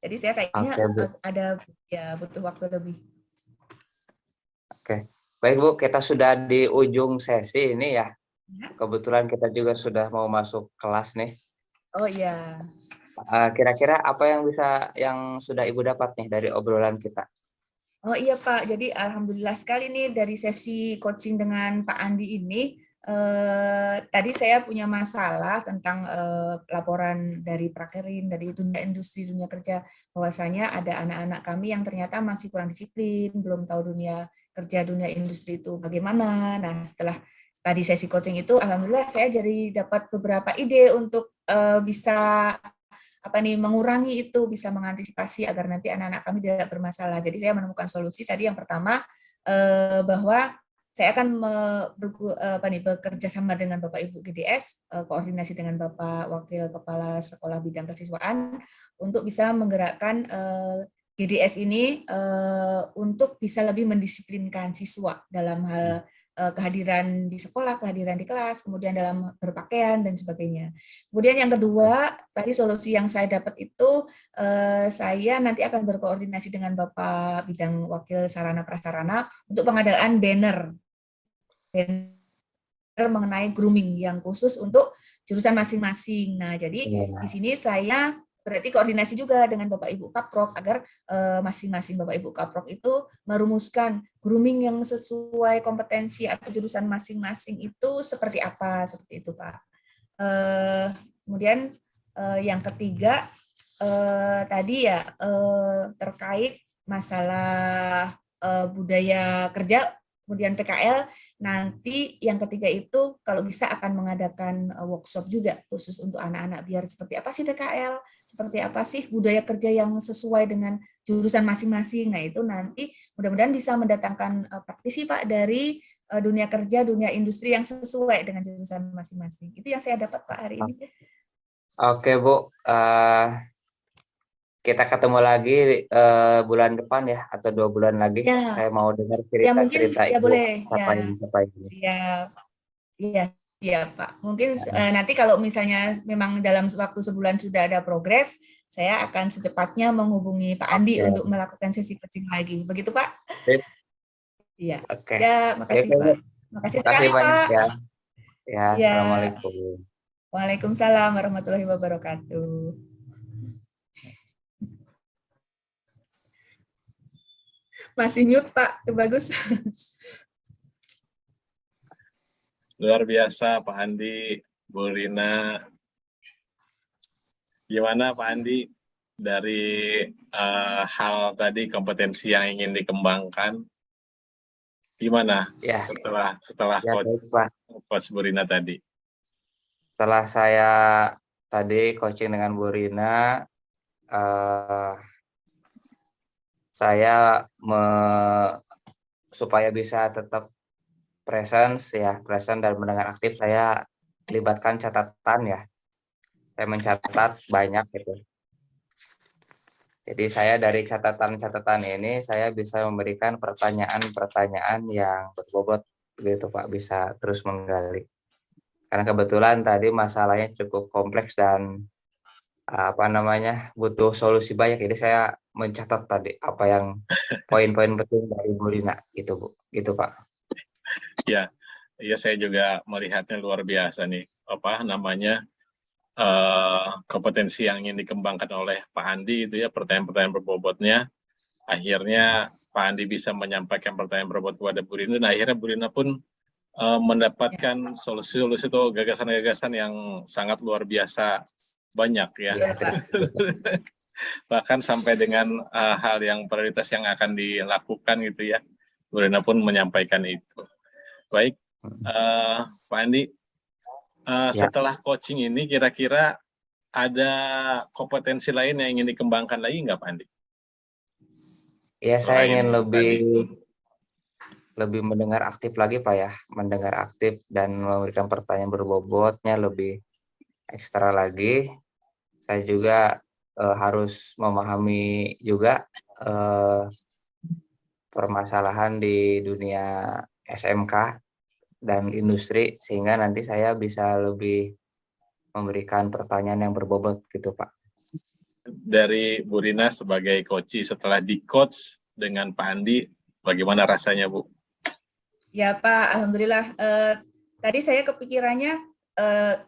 Jadi saya kayaknya Oke, Bu. ada ya butuh waktu lebih. Oke. Baik, Bu, kita sudah di ujung sesi ini ya. Ya. Kebetulan kita juga sudah mau masuk kelas nih. Oh iya. Kira-kira apa yang sudah Ibu dapat nih dari obrolan kita? Oh iya Pak, jadi alhamdulillah sekali nih dari sesi coaching dengan Pak Andi ini, tadi saya punya masalah tentang laporan dari Prakerin, dari dunia industri, dunia kerja, bahwasanya ada anak-anak kami yang ternyata masih kurang disiplin, belum tahu dunia kerja, dunia industri itu bagaimana. Nah setelah tadi sesi coaching itu, alhamdulillah saya jadi dapat beberapa ide untuk bisa apa nih mengurangi itu, bisa mengantisipasi agar nanti anak-anak kami tidak bermasalah. Jadi saya menemukan solusi tadi yang pertama bahwa saya akan bekerja sama dengan Bapak Ibu GDS, koordinasi dengan Bapak Wakil Kepala Sekolah Bidang Kesiswaan untuk bisa menggerakkan GDS ini untuk bisa lebih mendisiplinkan siswa dalam hal kehadiran di sekolah, kehadiran di kelas, kemudian dalam berpakaian dan sebagainya. Kemudian yang kedua, tadi solusi yang saya dapat itu, saya nanti akan berkoordinasi dengan Bapak Bidang Wakil Sarana Prasarana untuk pengadaan banner mengenai grooming yang khusus untuk jurusan masing-masing. Nah, jadi di Iya. sini saya berarti koordinasi juga dengan Bapak Ibu Kaprok agar masing-masing Bapak Ibu Kaprok itu merumuskan grooming yang sesuai kompetensi atau jurusan masing-masing itu seperti apa, seperti itu Pak. Kemudian yang ketiga tadi ya terkait masalah budaya kerja, kemudian PKL. Nanti yang ketiga itu kalau bisa akan mengadakan workshop juga khusus untuk anak-anak biar seperti apa sih PKL, seperti apa sih budaya kerja yang sesuai dengan jurusan masing-masing. Nah itu nanti mudah-mudahan bisa mendatangkan praktisi Pak dari dunia kerja, dunia industri yang sesuai dengan jurusan masing-masing. Itu yang saya dapat Pak hari ini. Oke, Bu. Kita ketemu lagi bulan depan ya, atau 2 bulan lagi. Ya, Saya mau dengar ya mungkin cerita-cerita ya Ibu boleh ya. capaian ini. Siap. Iya, siap Pak. Mungkin Nah, nanti kalau misalnya memang dalam waktu sebulan sudah ada progres, saya akan secepatnya menghubungi Pak Andi untuk oke. melakukan sesi coaching lagi. Begitu Pak? Sip. Iya. Oke. Ya, Baik, makasih Bu. Pak. Makasih Makasih sekali banyak Pak. ya. Ya, Iya. Assalamualaikum. Waalaikumsalam warahmatullahi wabarakatuh. Masih mute Pak, bagus. Luar biasa Pak Andi, Bu Rina. Gimana Pak Andi dari hal tadi kompetensi yang ingin dikembangkan? Gimana Ya, setelah ya baik, Pak. Coach Bu Rina tadi? Setelah saya tadi coaching dengan Bu Rina, eh, saya supaya bisa tetap present dan mendengar aktif, saya libatkan catatan ya. Saya mencatat banyak gitu. Jadi saya dari catatan-catatan ini saya bisa memberikan pertanyaan-pertanyaan yang berbobot gitu Pak, bisa terus menggali. Karena kebetulan tadi masalahnya cukup kompleks dan apa namanya butuh solusi banyak. Jadi saya mencatat tadi apa yang poin-poin penting dari Bu Rina gitu Bu, gitu Pak. Ya, ya saya juga melihatnya luar biasa nih, apa namanya, kompetensi yang ingin dikembangkan oleh Pak Andi itu ya, pertanyaan-pertanyaan berbobotnya, akhirnya Pak Andi bisa menyampaikan pertanyaan berbobot kepada Bu Rina, dan akhirnya Bu Rina pun mendapatkan solusi-solusi atau gagasan-gagasan yang sangat luar biasa banyak ya. Iya, Bahkan sampai dengan hal yang prioritas yang akan dilakukan gitu ya, Bu Rina pun menyampaikan itu. Baik, Pak Andi, ya. setelah coaching ini kira-kira ada kompetensi lain yang ingin dikembangkan lagi nggak Pak Andi? Ya, saya Selain ingin tadi. lebih mendengar aktif lagi Pak ya, mendengar aktif dan memberikan pertanyaan berbobotnya lebih ekstra lagi. Saya juga harus memahami juga permasalahan di dunia SMK dan industri sehingga nanti saya bisa lebih memberikan pertanyaan yang berbobot gitu Pak. Dari Bu Rina sebagai coach, setelah di coach dengan Pak Andi, bagaimana rasanya Bu? Ya Pak, alhamdulillah. Tadi saya kepikirannya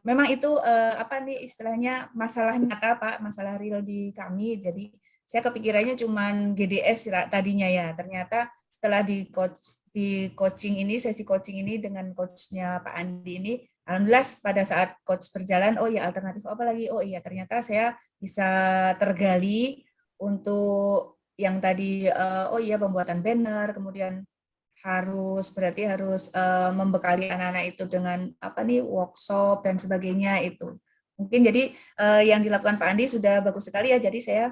memang itu apa nih istilahnya masalah nyata Pak, masalah real di kami. Jadi saya kepikirannya cuman GDS tadinya ya. Ternyata setelah di coaching ini, sesi coaching ini dengan coachnya Pak Andi ini, alhamdulillah pada saat coach berjalan, oh ya alternatif apa lagi? Oh iya ternyata saya bisa tergali untuk yang tadi, oh iya pembuatan banner, kemudian berarti harus membekali anak-anak itu dengan apa nih workshop dan sebagainya itu. Mungkin jadi yang dilakukan Pak Andi sudah bagus sekali ya. Jadi saya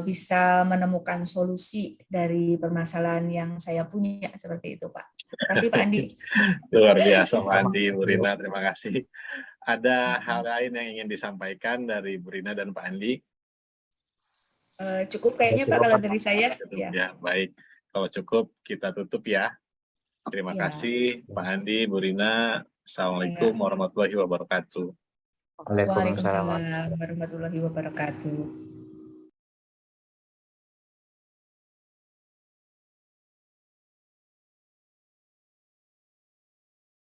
bisa menemukan solusi dari permasalahan yang saya punya seperti itu Pak. Terima kasih Pak Andi. Luar biasa Pak Andi, Bu Rina, terima kasih. Ada hal lain yang ingin disampaikan dari Bu Rina dan Pak Andi? Cukup kayaknya Pak kalau dari saya. Ya, baik. Kalau cukup kita tutup ya. Terima kasih Pak Andi, Bu Rina. Assalamualaikum warahmatullahi wabarakatuh. Waalaikumsalam warahmatullahi wabarakatuh.